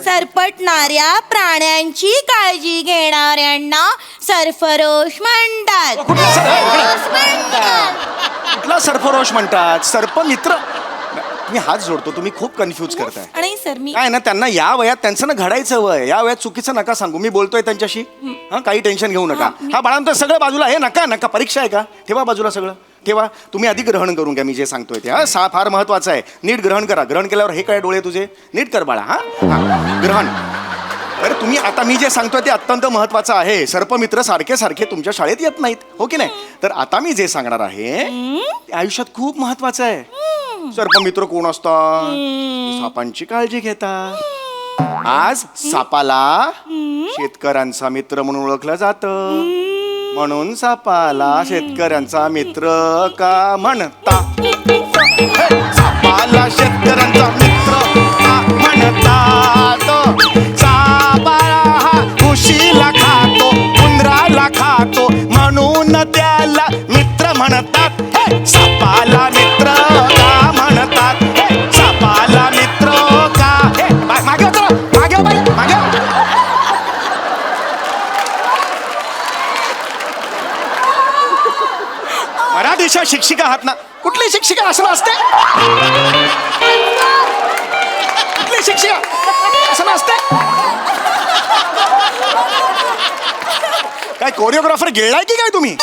सरपटणाऱ्या प्राण्यांची काळजी घेणाऱ्यांना सरफरोश म्हणतात. कुठला सरफरोश म्हणतात? सर्पमित्र. मी हात जोडतो, तुम्ही खूप कन्फ्यूज करताय. नाही सर मी काय ना, त्यांना या वयात त्यांचं ना घडायचं वय, या वयात चुकीचं नका सांगू. मी बोलतोय त्यांच्याशी, हा काही टेन्शन घेऊ नका. हा बाळांतर सगळं बाजूला, हे नका नका, परीक्षा आहे का, ठेवा बाजूला सगळं ठेवा. तुम्ही आधी ग्रहण करून घ्या मी जे सांगतोय ते. हा फार महत्वाचं आहे, नीट ग्रहण करा. ग्रहण केल्यावर हे काय डोळे तुझे नीट कर बाळा. हा ग्रहण. अरे तुम्ही आता मी जे सांगतोय ते अत्यंत महत्वाचं आहे. सर्पमित्र सारखे सारखे तुमच्या शाळेत येत नाहीत, हो की नाही? तर आता मी जे सांगणार आहे ते आयुष्यात खूप महत्वाचं आहे. सर्पमित्र कोण असतात? सापांची काळजी घेतात. आज सापाला शेतकऱ्यांचा मित्र म्हणून ओळखलं जातं, म्हणून सापाला शेतकऱ्यांचा मित्र का म्हणतात? सापाला शेतकऱ्यांचा मित्र का म्हणतात? सापाला हा घुशीला खातो, उंदराला खातो, म्हणून त्याला मित्र म्हणतात. सापाला मित्र का म्हणतात? सापाला मित्र का? मागे होतो, मागे हो बाई, मागे हो. मराठीच्या शिक्षिका आहात ना? कुठली शिक्षिका असं असते? कुठली शिक्षिका असं असते? काय कोरिओग्राफर गिळलाय की काय तुम्ही?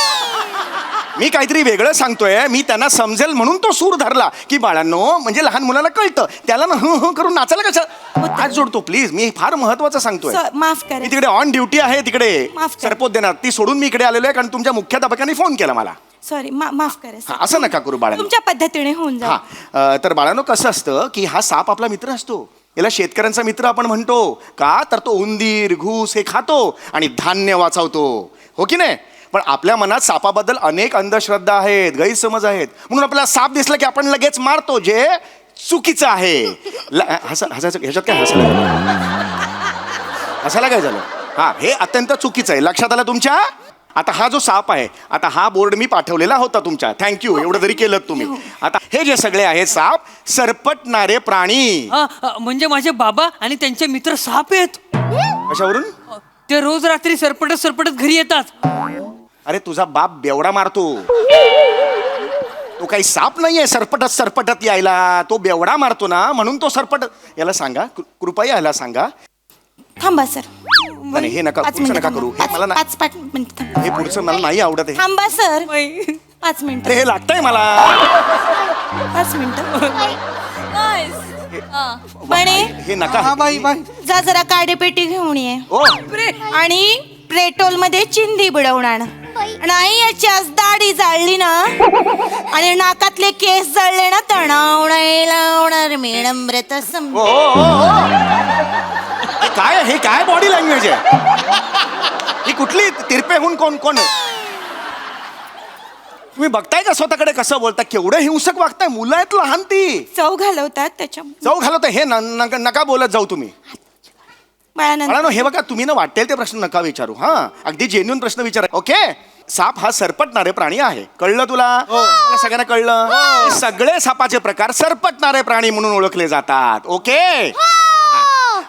मी काहीतरी वेगळं सांगतोय, मी त्यांना समजेल म्हणून तो सूर धरला की बाळांनो, म्हणजे लहान मुलाला कळतं, त्याला ना हं करून नाचायला कसं हात जोडतो. प्लीज, मी फार महत्वाचं सांगतोय. माफ करा. मी तिकडे ऑन ड्युटी आहे, तिकडे माफ करा. सरपोत देणार ती सोडून मी इकडे आलेलो आहे, कारण तुमच्या मुख्याध्यापकांनी फोन केला मला. सॉरी माफ करा हा, सर. असं नका करू बाळांनो. तुमच्या पद्धतीने होऊन जा. हा तर बाळांनो, कसं असतं की हा साप आपला मित्र असतो. याला शेतकऱ्यांचा मित्र आपण म्हणतो का? तर तो उंदीर घूस हे खातो आणि धान्य वाचवतो, हो की नाही? पण आपल्या मनात सापाबद्दल अनेक अंधश्रद्धा आहेत, गैरसमज आहेत, म्हणून आपल्याला साप दिसला की आपण लगेच मारतो, जे चुकीचं आहे. हसायचं ह्याच्यात काय हसायला काय झालं? हा, हे अत्यंत चुकीचं आहे. लक्षात आलं तुमच्या? आता हा जो साप आहे, आता हा बोर्ड मी पाठवलेला होता तुमच्या, थँक्यू, एवढं जरी केलं तुम्ही. आता हे जे सगळे आहेत साप, सरपटणारे प्राणी. म्हणजे माझे बाबा आणि त्यांचे मित्र साप आहेत. कशावरून? ते रोज रात्री सरपटत सरपटत घरी येतात. अरे तुझा बाप बेवडा मारतो, तो काही साप नाहीये सरपटत सरपटत यायला, तो बेवडा मारतो ना, म्हणून तो सरपट. याला सांगा, कृपया याला सांगा. थांबा सर. नाही, हे नका, पुढचं नका करू. हे मला नाही, 5 मिनिट हे पुढचं मला नाही आवडत आहे. थांबा सर. 5 मिनिट. अरे हे लागतंय मला. 5 मिनिट. बने हे नका. हा बाई बाई, जा जरा काडेपेटी घेऊन ये ओ आणि पेट्रोल मध्ये चिंधी बुडवणार. नाही याची आज दाढी जाळली ना आणि नाकातले केस जळले ना, तणाव नाही लावणार मॅडम व्रत सम. ओ, ओ, ओ. हे काय बॉडी लँग्वेज आहे? ही कुठली तिरपेहून कोण कोण? तुम्ही बघताय का स्वतःकडे कसं बोलता? केवढं हिंसक वागताय. मुलं आहेत लहान, ती चव घालवतात त्याच्या जाऊ घालवत. हे नका बोलत जाऊ तुम्ही. बाळानंद. हे बघा, तुम्ही ना वाटेल ते प्रश्न नका विचारू. हा, अगदी जेन्युइन प्रश्न विचारा. ओके, साप हा सरपटणारे प्राणी आहे, कळलं तुला? मला सगळ्यांना कळलं? सगळे सापाचे प्रकार सरपटणारे प्राणी म्हणून ओळखले जातात. ओके,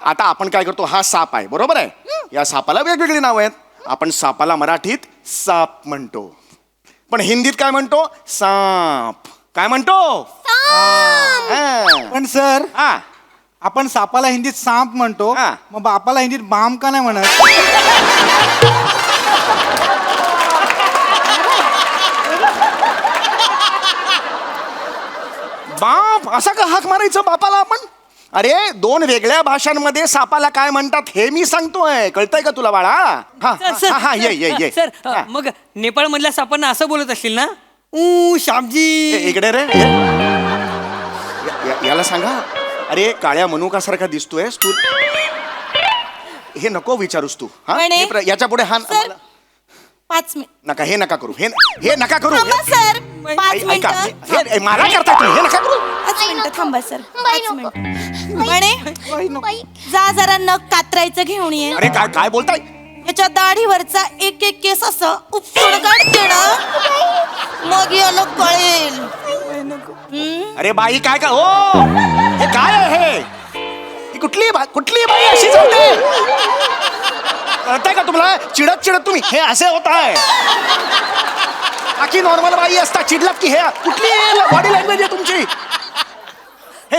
आता आपण काय करतो? हा साप आहे, बरोबर आहे. या सापाला वेगवेगळी नावं आहेत. आपण सापाला मराठीत साप म्हणतो, पण हिंदीत काय म्हणतो? साप. काय म्हणतो? पण सर, हा, आपण सापाला हिंदीत सांप म्हणतो, हा. मग बापाला हिंदीत बाम का नाही म्हणत? बाप असा का हाक मारायचं बापाला आपण? अरे, 2 वेगळ्या भाषांमध्ये सापाला काय म्हणतात हे मी सांगतोय. कळतंय का तुला बाळा? हा सर, हा, हा, ये. सर, मग नेपाळ मधल्या सापांना असं बोलत असतील ना? श्यामजी. इकडे रे, याला सांगा. अरे, काळ्या मनुकासारखा दिसतोय तू. हे नको विचारूस तू. हा, याच्या पुढे हा 5 मिनिट. नका, हे नका करू. हे नका करू. थांबा सर. 5 ऐका, मिनिट. हे मला करता तुम्ही, हे नका करू. 5 मिनिट थांबा सर. 5 मिनिट. म्हणे बाई जा जरा नख कातरायचं घेऊन ये. अरे काय बोलताय? याच्या दाढीवरचा एक एक केस असं उपसून काढते ना, मग याला कळेल. अरे बाई, काय काय? ओ, हे काय आहे? ही कुठली बाई अशी चालते? कळतंय का तुम्हाला? चिडत तुम्ही हे असे होत आहे. बाकी नॉर्मल बाई असता, चिडलात की हे कुठली बॉडी लँग्वेज आहे तुमची? हे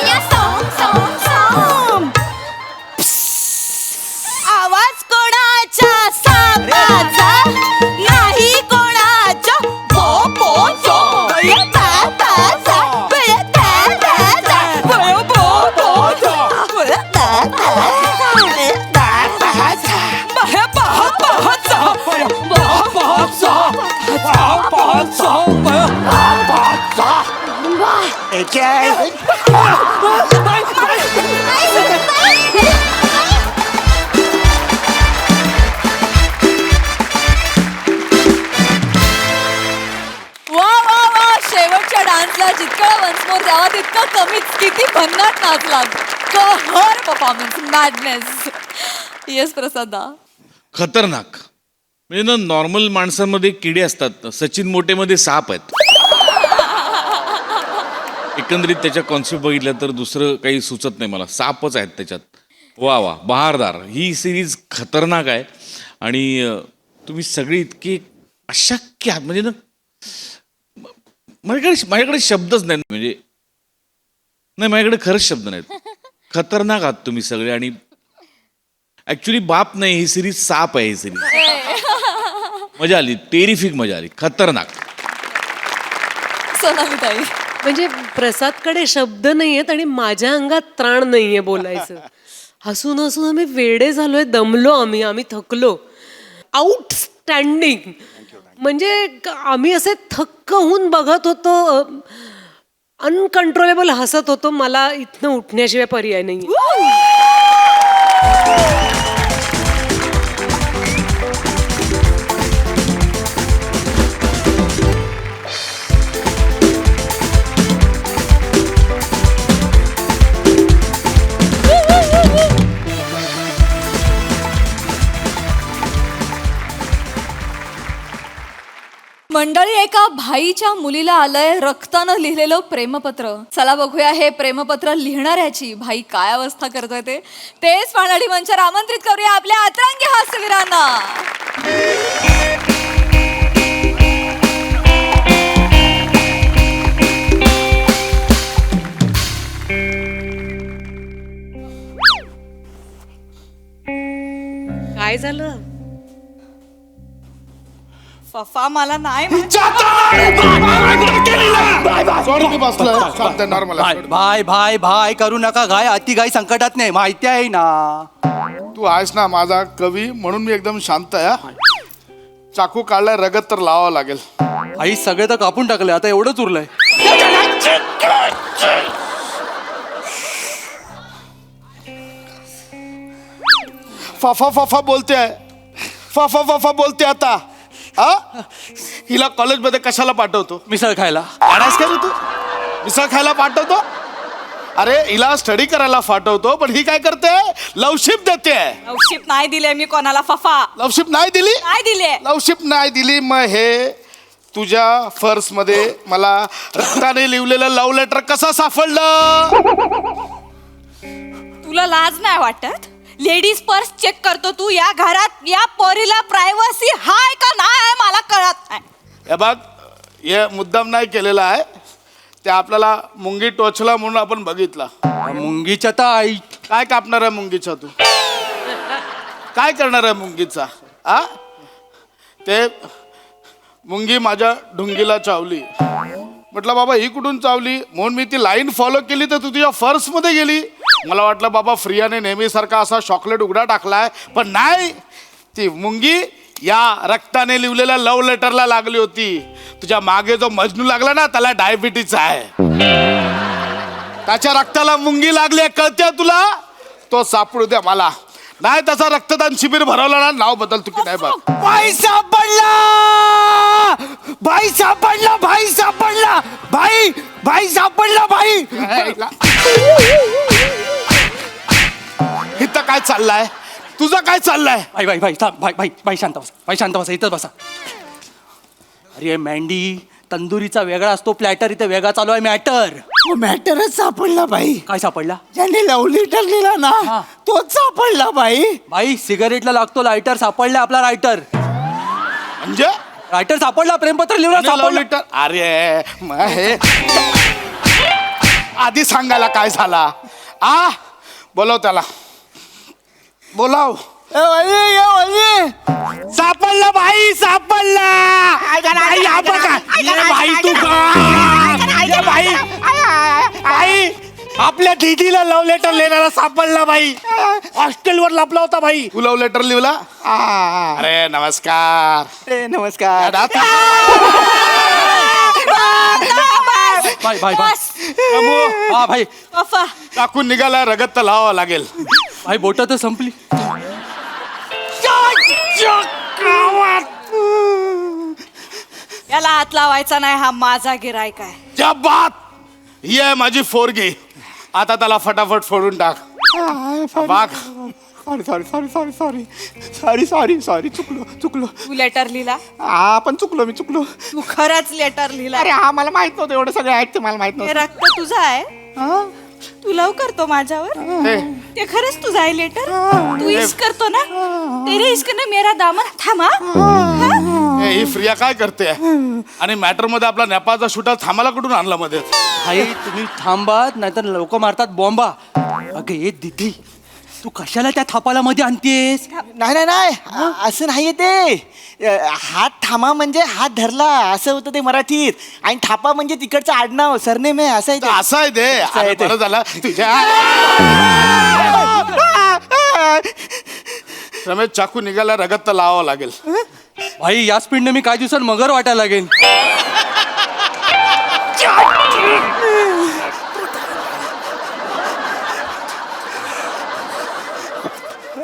वा वा वा शेवटच्या डान्सला जितकं वन्स मोर द्यावा तितकं कमीच. किती भन्नाट नाचला. कहर परफॉर्मन्स, मॅडनेस. येस प्रसादा. खतरनाक. म्हणजे ना नॉर्मल माणसांमध्ये किडे असतात, सचिन मोठेमध्ये साप आहेत. एकंदरीत त्याच्या कॉन्सेप्ट बघितलं तर दुसरं काही सुचत नाही मला. सापच आहेत त्याच्यात. वा वा, बहारदार. ही सिरीज खतरनाक आहे. आणि तुम्ही सगळी इतकी अशक्य आहात म्हणजे ना, माझ्याकडे शब्दच नाहीत. म्हणजे नाही, माझ्याकडे खरंच शब्द नाहीत. खतरनाक आहात तुम्ही सगळे. आणि ऍक्च्युली बाप नाही, ही सिरीज साप आहे. ही सिरीज मजा आली, टेरिफिक मजा आली, खतरनाक. सोनालीताई. म्हणजे प्रसादकडे शब्द नाहीयेत आणि माझ्या अंगात त्राण नाहीये बोलायचं. हसून हसून आम्ही वेडे झालोय, दमलो आम्ही थकलो. आउटस्टँडिंग. म्हणजे आम्ही असे थक्क होऊन बघत होतो, अनकंट्रोलेबल हसत होतो. मला इथनं उठण्याशिवाय पर्याय नाही. मंडळी, एका भाईच्या मुलीला आलंय रक्तानं लिहिलेलं प्रेमपत्र. चला बघूया हे प्रेमपत्र लिहिणाऱ्याची भाई काय अवस्था करतोय ते. तेच पाहण्यासाठी मंचावर आमंत्रित करूया आपल्या अतरंगी हास्यवीरांना. काय झालं? फफा मला नाही भाई भाई भाई करू नका घाय. अति घाई संकटात नाही, माहिती आहे ना. तू आहेस ना माझा कवी, म्हणून मी एकदम शांत आहे. चाकू काढलाय, रगत तर लावावं लागेल. आई सगळे तर कापून टाकले, आता एवढंच उरलंय. फफा फफा बोलते आहे, फफा फफा बोलते. आता हिला कॉलेजमध्ये कशाला पाठवतो? मिसळ खायला. आणायस का रे तू? मिसळ खायला पाठवतो? अरे हिला स्टडी करायला पाठवतो, पण ही काय करते? लवशिप देते. लवशिप नाही दिले मी कोणाला फफा. लवशिप नाही दिली? नाही दिले. लवशिप नाही दिली. मग हे तुझ्या पर्स मध्ये मला रक्ताने लिहिलेलं लव्ह लेटर कसं सापडलं? तुला लाज नाही वाटत? लेडीज पर्स चेक करतो तू? या घरात या पोरीला प्रायव्हसी हाय का नाही मला कळत नाही. हे बघ, हे मुद्दाम नाही केलेला आहे. ते आपल्याला मुंगी टोचला म्हणून आपण बघितला. मुंगीच्या तर आई काय कापणार आहे मुंगीचा? तू काय करणार आहे मुंगीचा? ते मुंगी माझ्या ढुंगीला चावली. म्हटलं बाबा ही कुठून चावली, म्हणून मी ती लाईन फॉलो केली तर तू तुझ्या पर्स मध्ये गेली. मला वाटलं बाबा फ्रियाने नेहमीसारखा असा चॉकलेट उघडा टाकलाय, पण नाही. ती मुंगी या रक्ताने लिहिलेल्या लव्ह लेटरला लागली होती. तुझ्या मागे जो मजनू लागला ना, त्याला डायबिटीज आहे. त्याच्या रक्ताला मुंगी लागली, कळते तुला? तो सापडू द्या मला. नाही त्याचा रक्तदान शिबिर भरवलं ना, नाव बदल तू की नाही बघ. भाई सापडला, भाई सापडला, भाई सापडला, भाई भाई सापडला, भाई. इथं काय चाललंय? तुझं काय चाललंय? भाई भाई भाई थांब. भाई भाई भाई शांत बसा. भाई शांत बसा, इथं बसा. अरे मँडी, तंदुरीचा वेगळा असतो, प्लॅटर इथे वेगळा चालू आहे. मॅटर मॅटरच सापडला भाई. काय सापडला? ज्याने लव्ह लेटर लिहिला ना तोच सापडला भाई. भाई सिगारेटला लागतो लायटर, सापडला आपला रायटर. म्हणजे रायटर सापडला, प्रेमपत्र लिहिला लव्ह सापडला. लेटर? अरे मग हे आधी सांगायला काय झाला? बोलव त्याला, बोलाव. सापडला भाई, सापडला. भाई आपण का? ये भाई तू का? ये भाई, भाई आपल्या दीदीला लव्ह लेटर लिहिणारा सापडला भाई. हॉस्टेलवर लपला होता भाई. तू लव्ह लेटर लिहिला? अरे नमस्कार. नमस्कार. भाई भाई भाई रामू, हा भाई. फफा टाकून निघाला रगत तर लावावं लागेल. भाई बोट तर संपली. याला हात लावायचा नाही, हा माझा गिरायक आहे. क्या बात, ही आहे माझी फोरगी. आता त्याला फटाफट फोडून टाक. बाग. Sorry sorry sorry sorry sorry sorry sorry sorry चुकलो. तू लेटर लिहिला? हा पण चुकलो मी. तू खरंच लेटर लिहिला? अरे हा मला माहित नव्हतं, एवढं सगळं ऐकते मला माहित हे नव्हतं. रक्त तुझं आहे? तू लव करतो माझ्यावर? हे, ते खरंच तुझं आहे लेटर? तू इश्क करतो ना? तेरे इश्क ने मेरा दामन थांबा. हे, ही फ्रिया काय करते आणि मॅटर मध्ये आपला नेपाळचा शूटर थांबाला कुठून आणला मध्ये? भाई तुम्ही थांबात नाहीतर लोक मारतात बॉम्बा. अगं ये दीदी, तू कशाला त्या थापाला मध्ये आणतेस? नाही असं नाहीये ते. हात थांबा म्हणजे हात धरला असं होतं ते मराठीत, आणि थापा म्हणजे तिकडचं आडनाव सरनेम आहे असं आहे ते. असं आहे ते. अरे, बरं झालं तुझ्या रमेश, चाकू निघाला रगत तर लावावं लागेल. भाई या स्पीडने मी काही दिवसात मगर वाटायला लागेल.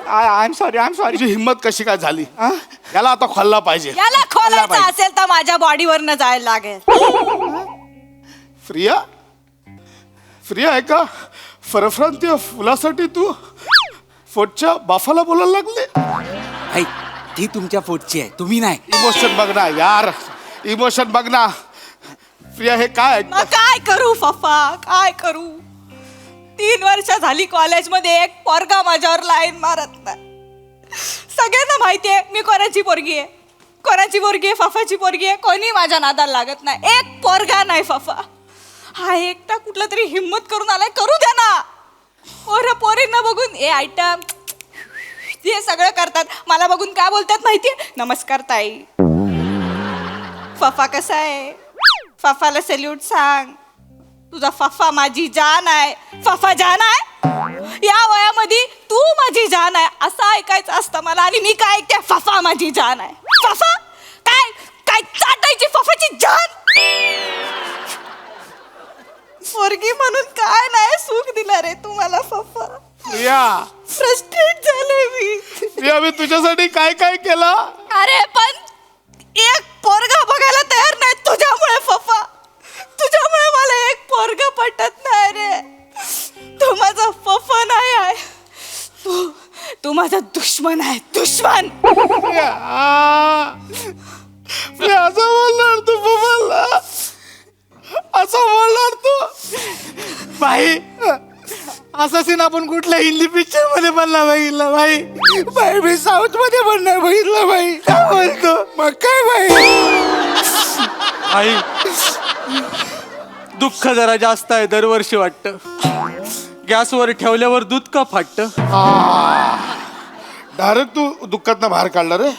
आय एम सॉरी तुझी हिंमत कशी काय झाली? याला आता खोलला पाहिजे. याला खोलायचं असेल तर माझ्या बॉडीवरनं जायला लागेल. फ्रिया आहे का? फरफ्रांतीय फुलासाठी तू फोटच्या बाफाला बोलायला लागले? भाई ती तुमच्या पोटची आहे, तुम्ही नाही. इमोशन बघ ना यार, इमोशन बघ ना. प्रिया हे काय? मग काय करू फफा, काय करू? 3 वर्ष झाली कॉलेजमध्ये एक पोरगा माझ्यावर लाईन मारत नाही. सगळ्यांना माहितीये मी कोणाची पोरगी आहे, फफाची पोरगी आहे. कोणी माझ्या नादाला लागत नाही. एक पोरगा नाही फफा. हा एकटा कुठला तरी हिम्मत करून आलाय, करू द्या ना. पोरींना बघून ए आयटम हे सगळं करतात. मला बघून काय बोलतात माहितीये? नमस्कार ताई. फफा कसा आहे? फफाला सल्यूट सांग. तुझा फफा माझी जान आहे. फफा जान आहे? या वयामध्ये तू माझी जान आहे असं ऐकायचं असतं मला, आणि मी काय ऐकते? फफा माझी जान आहे. फफा काय काय चाटायची फफाची जान? पोरगी म्हणून काय नाही सुख दिला रे तुम्हाला फफा. प्रिया, फ्रस्ट्रेट झाले मी. प्रिया, मी तुझ्यासाठी काय काय केलं? अरे पण एक पोरगा बघायला तयार नाही तुझ्यामुळे फफा. तुझ्यामुळे मला एक पोरगा पटत नाही रे. तू माझा फफा नाही आहे, तू माझा दुश्मन आहे, दुश्मन. प्रिया, असं बोलणार तू बाबाला? असं बोलणार तू? भाई असं सीन आपण कुठल्या हिंदी पिक्चर मध्ये पण नाही बघितलं भाई. भाई मी साऊथ मध्ये पण नाही बघितलं भाई. काय बोलतो मग काय भाई? भाई दुःख जरा जास्त आहे दरवर्षी वाटतं. गॅसवर ठेवल्यावर दूध का फाटतं? डायरेक्ट तू दुःखातनं बाहेर काढला रे.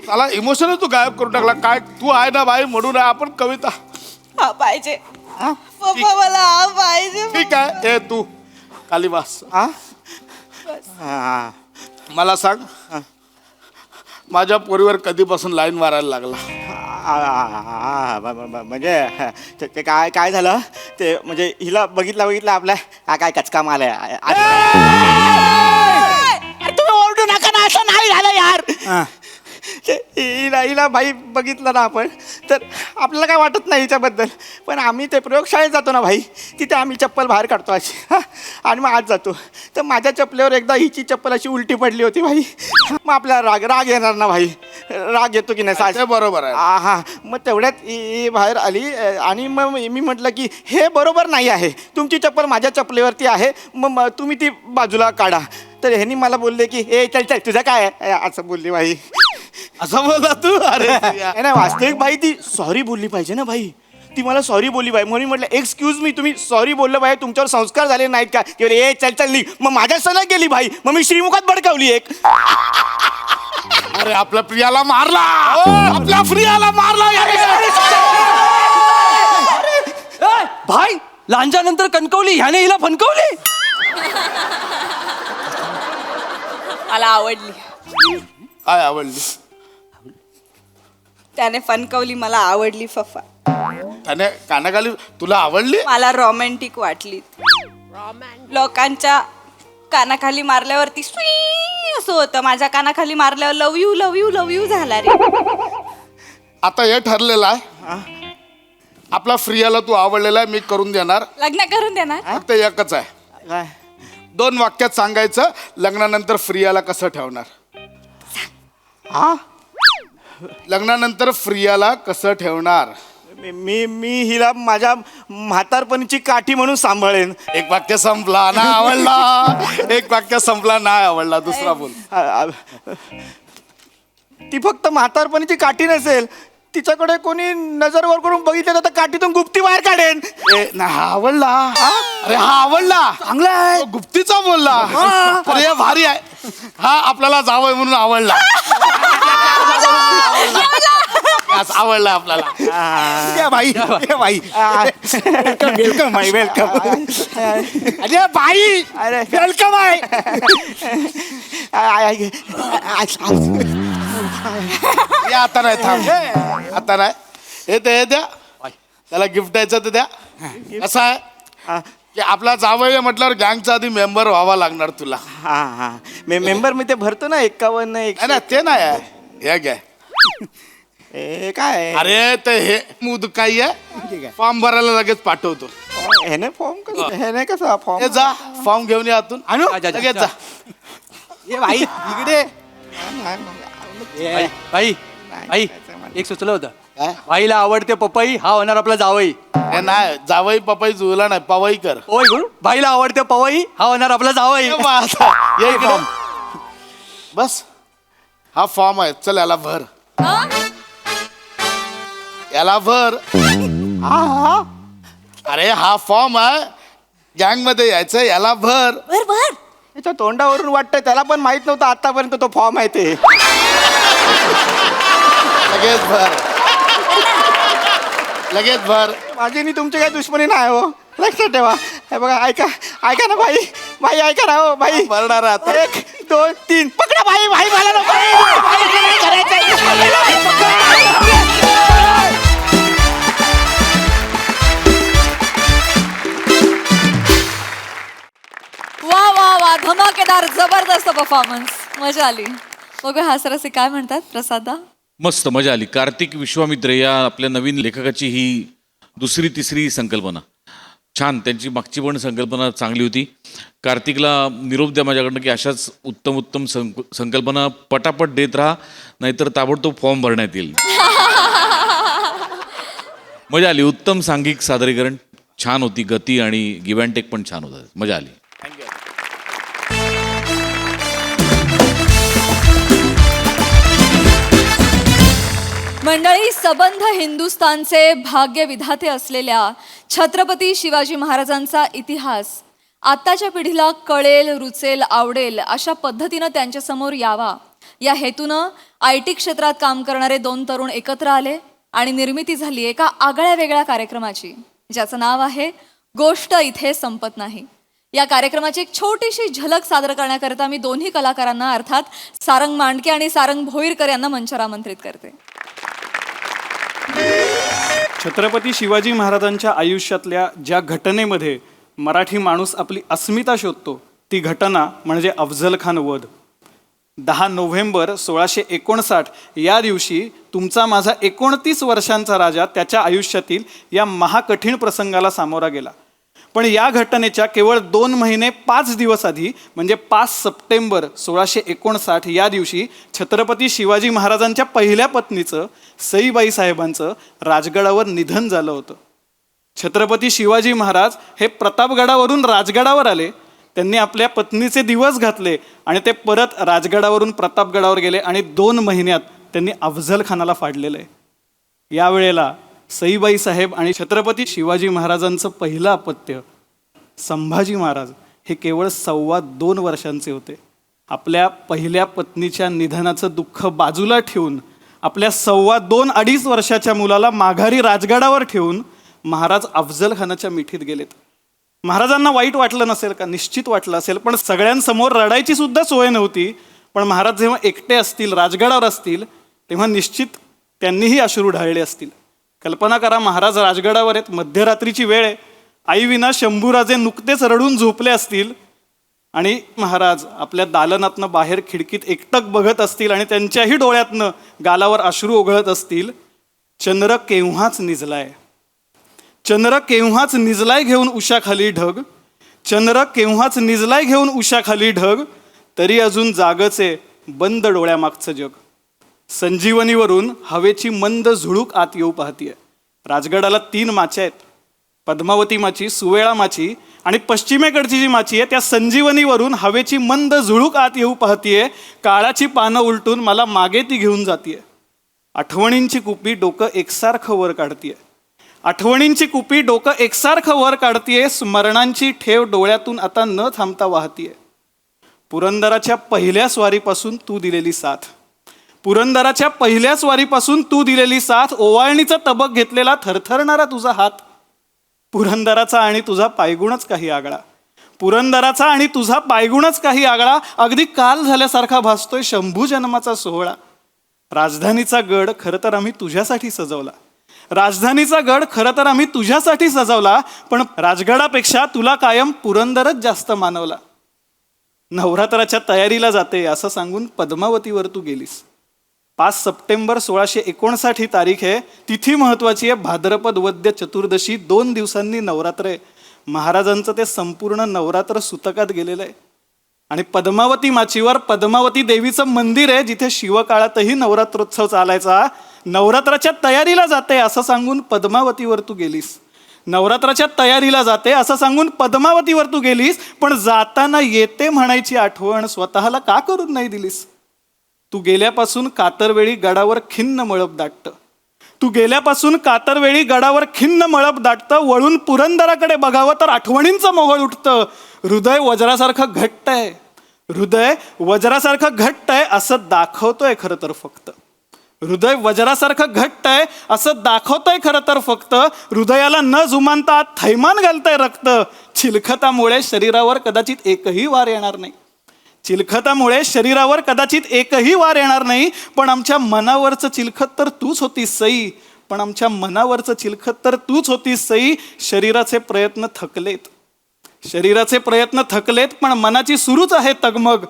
मला इमोशनच तू गायब करून टाकला. काय तू आहे ना बाई, म्हणून आहे आपण कविता. हा पाहिजे पप्पा, मला हा पाहिजे. ठीक आहे, ए तू खाली बस. मला सांग, माझ्या पोरीवर कधीपासून लाईन मारायला लागला? म्हणजे ते काय झालं ते, म्हणजे हिला बघितला आपल्या हा काय कचका माल आहे. तुम्ही ओरडू नका ना, असं नाही झालं यार. हिला भाई बघितलं ना आपण तर आपल्याला काय वाटत नाही हिच्याबद्दल, पण आम्ही ते प्रयोगशाळेत जातो ना भाई, तिथे आम्ही चप्पल बाहेर काढतो अशी आणि मग आत जातो. तर माझ्या चप्पलेवर एकदा हिची चप्पल अशी उलटी पडली होती भाई. मग आपल्याला राग येणार ना भाई, राग येतो की नाही? ते बरोबर आहे. हा, मग तेवढ्यात ही बाहेर आली आणि मग मी म्हटलं की हे बरोबर नाही आहे, तुमची चप्पल माझ्या चप्पलेवरती आहे, मग तुम्ही ती बाजूला काढा. तर ह्यांनी मला बोलले की हे चल तुझं काय आहे असं बोलली भाई. असं बोलला तू? अरे नाही वास्तविक भाई ती सॉरी बोलली पाहिजे ना भाई. ती मला सॉरी बोलली बाई, म्हणून म्हटलं एक्सक्यूज मी, तुम्ही सॉरी बोललं बाई, तुमच्यावर संस्कार झाले नाहीत का? ती बोलली, ए चल निघ. मग माझ्या सणा गेली भाई, मग मी श्रीमुखात बडकावली एक. अरे आपल्या प्रियाला मारला, आपल्या प्रियाला मारला. भाई लांजानंतर कणकवली, ह्याने हिला फणकवली. मला आवडली. काय आवडली? त्याने फणकवली, मला आवडली फफा. त्याने कानाखाली तुला आवडली? मला रोमॅन्टिक वाटली. लोकांच्या कानाखाली मारल्यावरती स्वी असं होतं, माझ्या कानाखाली मारल्यावर love you love you love you झाला रे. आता हे ठरलेलं आहे, आपला फ्रियाला तू आवडलेला आहे, मी करून देणार. लग्न करून देणार. फक्त एकच आहे, काय 2 वाक्यात सांगायचं लग्नानंतर फ्रियाला कसं ठेवणार. हा लग्नानंतर फ्रियाला कसं ठेवणार. मी मी हिला माझ्या म्हातारपणीची काठी म्हणून सांभाळेन. एक वाक्य संपला, नाही आवडला. एक वाक्य संपला, नाही आवडला. दुसरा बोल. ती फक्त म्हातारपणीची काठी नसेल, तिच्याकडे कोणी नजर वर करून बघितलं तर काठीतून गुप्ती बाहेर काढेन. नाही हा आवडला. अरे हा आवडला, चांगला आहे. तो गुप्तीचा बोलला. अरे भारी आहे. हा आपल्याला जावंय म्हणून आवडला. आवडला आपल्याला. या बाई या बाई वेलकम बाई वेलकम. अरे बाई अरे वेलकम आहे. या आता नाही, थांब आता नाही. हे द्या, त्याला गिफ्ट द्यायचं तर द्या. असं आहे की आपला जावई म्हटल्यावर गँगचा आधी मेंबर व्हावा लागणार तुला. हा हा मेंबर मी ते भरतो ना 51 नाही ते नाही आहे. हे घ्या. काय अरे ते हे मुद काही आहे, फॉर्म भरायला लगेच पाठवतो. ह्याने फॉर्म कसं ह्याने कसा फॉर्म. हे जा फॉर्म घेऊन या आतून. आणू लगेच जा. ये बाई इकडे. बाई बाई एक सुचलं होतं, बाईला आवडते पपई, हा होणार आपला जावई. हे नाही, जावई पपई जुळला नाही, पवई कर. होय गुरु, बाईला आवडते पवई, हा होणार आपला जावई. ये इकडे. बस हा फॉर्म आहे, चल याला भर. याला भर. अरे हा फॉर्म आहे, गँग मध्ये यायचं, याला भर. बर बर. त्याच्या तोंडावरून वाटतंय त्याला पण माहित नव्हतं आतापर्यंत तो फॉर्म आहे ते. लगेच भर, लगेच भर. माझी आणि तुमची काही दुश्मनी नाही हो, लक्षात ठेवा. हे बघा ऐका ऐका ना बाई बाई ऐका ना हो बाई. भरणार आता. 1 2 3 पकडा बाई बाई मला नको. वा वा वा, धमाकेदार जबरदस्त परफॉर्मन्स, मजा आली. बघूया हास्यरसिक काय म्हणतात. प्रसादा मस्त मजा आली. कार्तिक विश्वामित्र या आपल्या नवीन लेखकाची ही 2री 3री संकल्पना छान. त्यांची मागची पण संकल्पना चांगली होती. कार्तिकला निरोप द्या माझ्याकडनं की अशाच उत्तम उत्तम संकल्पना पटापट देत राहा, नाहीतर ताबडतोब फॉर्म भरण्यात येईल. मजा आली. उत्तम सांघिक सादरीकरण छान होती. गती आणि गिव्ह अँड टेक पण छान होतं. मजा आली. मंडळी, सबंध हिंदुस्थानचे भाग्य विधाते असलेल्या छत्रपती शिवाजी महाराजांचा इतिहास आत्ताच्या पिढीला कळेल, रुचेल, आवडेल अशा पद्धतीनं त्यांच्यासमोर यावा या हेतूनं IT क्षेत्रात काम करणारे 2 तरुण एकत्र आले आणि निर्मिती झाली एका आगळ्या वेगळ्या कार्यक्रमाची, ज्याचं नाव आहे गोष्ट इथे संपत नाही. या कार्यक्रमाची एक छोटीशी झलक सादर करण्याकरिता मी दोन्ही कलाकारांना अर्थात सारंग मांडके आणि सारंग भोईरकर यांना मंचावर आमंत्रित करते. छत्रपती शिवाजी महाराजांच्या आयुष्यातल्या ज्या घटनेमध्ये मराठी माणूस आपली अस्मिता शोधतो, ती घटना म्हणजे अफझल खान वध. 10 नोव्हेंबर 1659 या दिवशी तुमचा माझा 29 वर्षांचा राजा त्याच्या आयुष्यातील या महाकठीण प्रसंगाला सामोरा गेला. पण या घटनेच्या केवळ 2 महिने 5 दिवस आधी म्हणजे 5 सप्टेंबर 1659 या दिवशी छत्रपती शिवाजी महाराजांच्या पहिल्या पत्नीचं सईबाई साहेबांचं राजगडावर निधन झालं होतं. छत्रपती शिवाजी महाराज हे प्रतापगडावरून राजगडावर आले. त्यांनी आपल्या पत्नीचे दिवस घातले आणि ते परत राजगडावरून प्रतापगडावर गेले आणि 2 महिन्यात त्यांनी अफझल खानाला फाडलेलं आहे. यावेळेला सईबाई साहेब आणि छत्रपती शिवाजी महाराजांचं पहिलं अपत्य संभाजी महाराज हे केवळ 2.25 वर्षांचे होते. आपल्या पहिल्या पत्नीच्या निधनाचं दुःख बाजूला ठेवून आपल्या 2.25-2.5 वर्षाच्या मुलाला माघारी राजगडावर ठेवून महाराज अफझल खानाच्या मिठीत गेलेत. महाराजांना वाईट वाटलं नसेल का? निश्चित वाटलं असेल, पण सगळ्यांसमोर रडायची सुद्धा सोय नव्हती. पण महाराज जेव्हा एकटे असतील, राजगडावर असतील, तेव्हा निश्चित त्यांनीही अश्रू ढाळले असतील. कल्पना करा, महाराज राजगडावर आहेत, मध्यरात्रीची वेळ आहे, आईविना शंभूराजे नुकतेच रडून झोपले असतील आणि महाराज आपल्या दालनातनं बाहेर खिडकीत एकटक बघत असतील आणि त्यांच्याही डोळ्यातनं गालावर अश्रू ओघळत असतील. चंद्र केव्हाच निजलाय, चंद्र केव्हाच निजलाय घेऊन उशाखाली ढग, चंद्र केव्हाच निजलाय घेऊन उशाखाली ढग, तरी अजून जागचे बंद डोळ्यामागचं जग. संजीवनीवरून हवेची मंद झुळूक आत येऊ पाहतीये. राजगडाला 3 माच्या आहेत, पद्मावती माची, सुवेळा माची आणि पश्चिमेकडची जी माची आहे त्या संजीवनीवरून हवेची मंद झुळूक आत येऊ पाहतीये. काळाची पानं उलटून मला मागे ती घेऊन जातीये. आठवणींची कुपी डोकं एकसारखं वर काढतीये, आठवणींची कुपी डोकं एकसारखं वर काढतीये. स्मरणांची ठेव डोळ्यातून आता न थांबता वाहतीये. पुरंदराच्या पहिल्या स्वारीपासून तू दिलेली साथ, पुरंदराच्या पहिल्या स्वारीपासून तू दिलेली साथ, ओवाळणीचा तबक घेतलेला थरथरणारा तुझा हात. पुरंदराचा आणि तुझा पायगुणच काही आगळा, पुरंदराचा आणि तुझा पायगुणच काही आगळा. अगदी काल झाल्यासारखा भासतोय शंभू जन्माचा सोहळा. राजधानीचा गड खरं तर आम्ही तुझ्यासाठी सजवला, राजधानीचा गड खरं तर आम्ही तुझ्यासाठी सजवला, पण राजगडापेक्षा तुला कायम पुरंदरच जास्त मानवला. नवरात्राच्या तयारीला जाते असं सांगून पद्मावतीवर तू गेलीस. 5 सप्टेंबर 1659 ही तारीख आहे, तिथी महत्वाची आहे. भाद्रपद वद्य चतुर्दशी, 2 दिवसांनी नवरात्र आहे. महाराजांचं ते संपूर्ण नवरात्र सुतकात गेलेलं आहे. आणि पद्मावती माचीवर पद्मावती देवीचं मंदिर आहे, जिथे शिवकाळातही नवरात्रोत्सव चालायचा. नवरात्राच्या तयारीला जाते असं सांगून पद्मावतीवर तू गेलीस, नवरात्राच्या तयारीला जाते असं सांगून पद्मावतीवर तू गेलीस. पण जाताना येते म्हणायची आठवण स्वतःला का करून नाही दिलीस. तू गेल्यापासून कातरवेळी गडावर खिन्न मळप दाटतं, तू गेल्यापासून कातरवेळी गडावर खिन्न मळप दाटतं. वळून पुरंदराकडे बघावं तर आठवणींचं मोहळ उठतं. हृदय वज्रासारखं घट्ट आहे, हृदय वज्रासारखं घट्ट आहे असं दाखवतोय खरं तर फक्त, हृदय वज्रासारखं घट्ट आहे असं दाखवतोय खरं तर फक्त. हृदयाला न जुमानता थैमान घालतंय रक्त. चिलखतामुळे शरीरावर कदाचित एकही वार येणार नाही, चिलखतामुळे शरीरावर कदाचित एकही वार येणार नाही. पण आमच्या मनावरचं चिलखत तर तूच होतीस सई, पण आमच्या मनावरचं चिलखत तर तूच होतीस सई. शरीराचे प्रयत्न थकलेत, शरीराचे प्रयत्न थकलेत पण मनाची सुरूच आहे तगमग,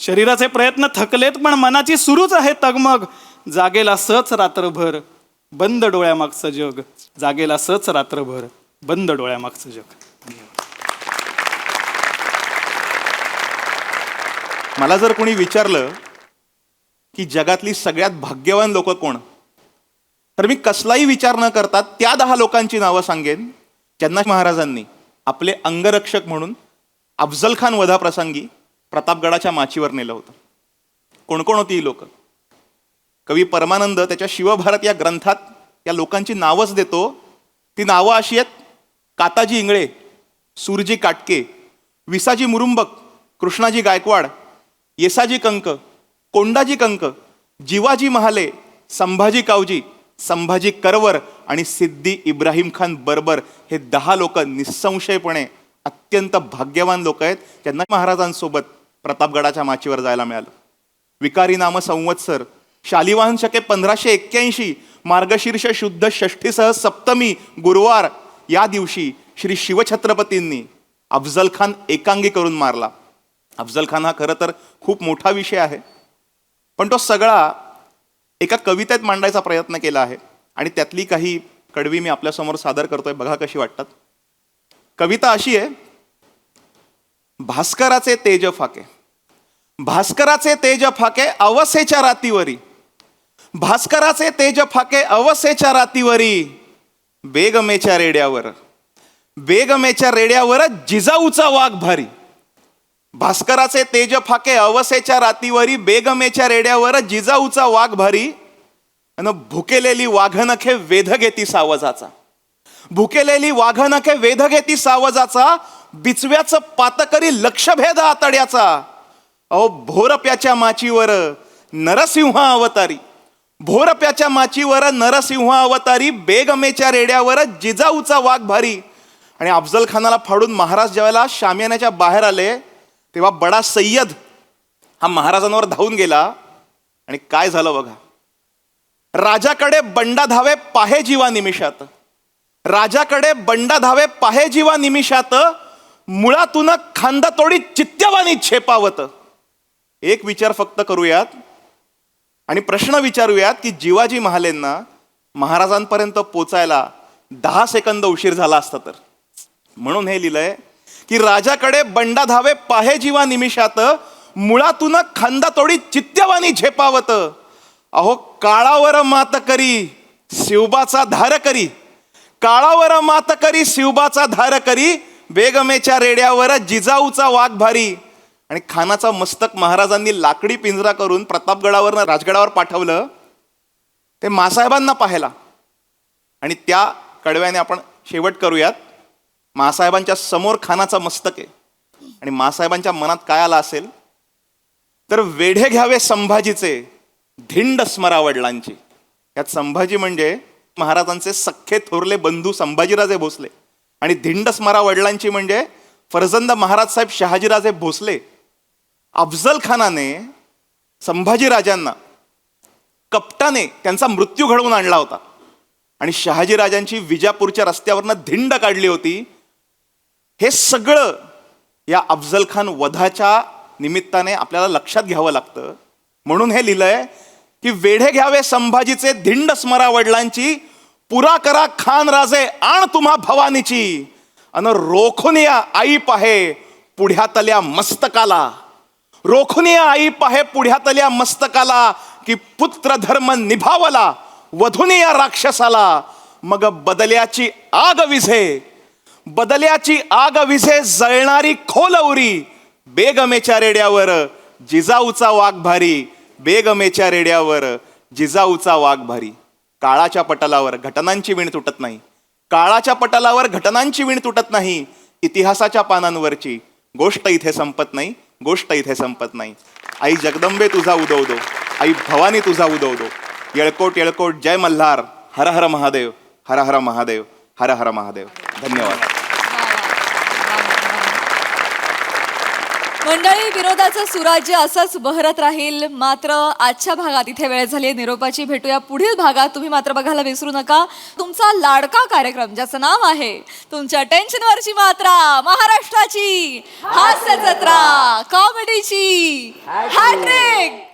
शरीराचे प्रयत्न थकलेत पण मनाची सुरूच आहे तगमग. जागेल असंच रात्रभर बंद डोळ्यामागचं जग, जागेल असंच रात्रभर बंद डोळ्यामागचं जग. मला जर कोणी विचारलं की जगातली सगळ्यात भाग्यवान लोक कोण, तर मी कसलाही विचार न करता त्या 10 लोकांची नावं सांगेन ज्यांना महाराजांनी आपले अंगरक्षक म्हणून अफजल खान वधाप्रसंगी प्रतापगडाच्या माचीवर नेलं होतं. कोण कोण होती ही लोक? कवी परमानंद त्याच्या शिवभारत या ग्रंथात या लोकांची नावच देतो. ती नावं अशी आहेत: काताजी इंगळे, सूरजी काटके, विसाजी मुरुंबक, कृष्णाजी गायकवाड, येसाजी कंक, कोंडाजी कंक, जिवाजी महाले, संभाजी कावजी, संभाजी करवर आणि सिद्धी इब्राहिम खान बर्बर. हे 10 लोक निसंशयपणे अत्यंत भाग्यवान लोक आहेत ज्यांना महाराजांसोबत प्रतापगडाच्या माचीवर जायला मिळालं. विकारी नाम संवत्सर, शालिवाहन शके 1581, मार्गशीर्ष शुद्ध षष्ठीसह सप्तमी गुरुवार या दिवशी श्री शिवछत्रपतींनी अफजल खान एकांगी करून मारला. अफजल खान हा खरं तर खूप मोठा विषय आहे, पण तो सगळा एका कवितेत मांडायचा प्रयत्न केला आहे आणि त्यातली काही कडवी मी आपल्यासमोर सादर करतोय. बघा कशी वाटतात. कविता अशी आहे: भास्कराचे तेज फाके, भास्कराचे तेज फाके अवसेच्या रातीवरी, भास्कराचे तेज फाके अवसेच्या रातीवरी, बेगमेच्या रेड्यावर, बेगमेच्या रेड्यावर जिजाऊचा वाघ भारी. भास्कराचे तेज फाके अवसेच्या रातीवरी, बेगमेच्या रेड्यावर जिजाऊचा वाघ भारी. आणि भुकेलेली वाघनखे वेध घेती सावजाचा, भुकेलेली वाघनखे वेध घेती सावजाचा, बिचव्याचं पातकरी लक्षभेद आतड्याचा. अहो भोरप्याच्या माचीवर नरसिंह अवतारी, भोरप्याच्या माचीवर नरसिंह अवतारी, बेगमेच्या रेड्यावर जिजाऊचा वाघ भारी. आणि अफजल खानाला फाडून महाराज ज्यावेळेला शामियान्याच्या बाहेर आले तेव्हा बडा सय्यद हा महाराजांवर धावून गेला आणि काय झालं बघा. राजाकडे बंडा धावे पाहे जीवा निमिषात, राजाकडे बंडा धावे पाहे जीवा निमिषात, मुळातून खांदा तोडी चित्त्यवानी छेपावत. एक विचार फक्त करूयात आणि प्रश्न विचारूयात की जिवाजी महालेंना महाराजांपर्यंत पोचायला 10 सेकंद उशीर झाला असता तर. म्हणून हे लिहिलंय की राजाकडे बंडा धावे पाहे जीवा निमिषात, मुळातून खांदा तोडी चित्त्यवानी झेपावत. अहो काळावर मात करी शिवबाचा धार करी, काळावर मात करी शिवबाचा धार करी, बेगमेच्या रेड्यावर जिजाऊचा वाघ भारी. आणि खानाचा मस्तक महाराजांनी लाकडी पिंजरा करून प्रतापगडावर राजगडावर पाठवलं ते मासाहेबांना पाहायला. आणि त्या कडव्याने आपण शेवट करूयात. मासाहेबांच्या समोर खानाचा मस्तक आहे आणि मासाहेबांच्या मनात काय आलं असेल तर वेढे घ्यावे संभाजीचे धिंड स्मरा वडिलांची. यात संभाजी म्हणजे महाराजांचे सख्खे थोरले बंधू संभाजीराजे भोसले आणि धिंड स्मरा वडिलांची म्हणजे फर्जंद महाराज साहेब शहाजीराजे भोसले. अफजल खानाने संभाजीराजांना कपटाने त्यांचा मृत्यू घडवून आणला होता आणि शहाजीराजांची विजापूरच्या रस्त्यावरनं धिंड काढली होती. हे सगळं या अफजल खान वधाच्या निमित्ताने आपल्याला लक्षात घ्यावं लागतं. म्हणून हे लिहिलंय की वेढे घ्यावे संभाजीचे धिंड स्मरा वडिलांची, पुरा करा खान राजे आण तुम्हा भवानीची, अन रोखून या आई पाहे पुढ्यातल्या मस्तकाला, रोखून या आई पाहे पुढ्यातल्या मस्तकाला, की पुत्र धर्म निभावला वधून या राक्षसाला. मग बदल्याची आग विझे, बदल्याची आग विझे जळणारी खोलवरी, बेगमेच्या रेड्यावर जिजाऊचा वाघ भारी, बेगमेच्या रेड्यावर जिजाऊचा वाघ भारी. काळाच्या पटलावर घटनांची वीण तुटत नाही, काळाच्या पटलावर घटनांची वीण तुटत नाही. इतिहासाच्या पानांवरची गोष्ट इथे संपत नाही, गोष्ट इथे संपत नाही. आई जगदंबे तुझा उदवदो, आई भवानी तुझा उदवदो. येळकोट येळकोट जय मल्हार, हर हर महादेव, हर हर महादेव, हर हर महादेव. धन्यवाद. मंडळी, विरोधाचं सुराज्य असंच बहरत राहील. मात्र आजच्या भागात इथे वेळ झाली निरोपाची. भेटूया पुढील भागात. तुम्ही मात्र बघायला विसरू नका तुमचा लाडका कार्यक्रम ज्याचं नाव आहे तुमच्या टेन्शनवरची मात्रा, महाराष्ट्राची हास्य जत्रा, कॉमेडीची हॅट्रिक.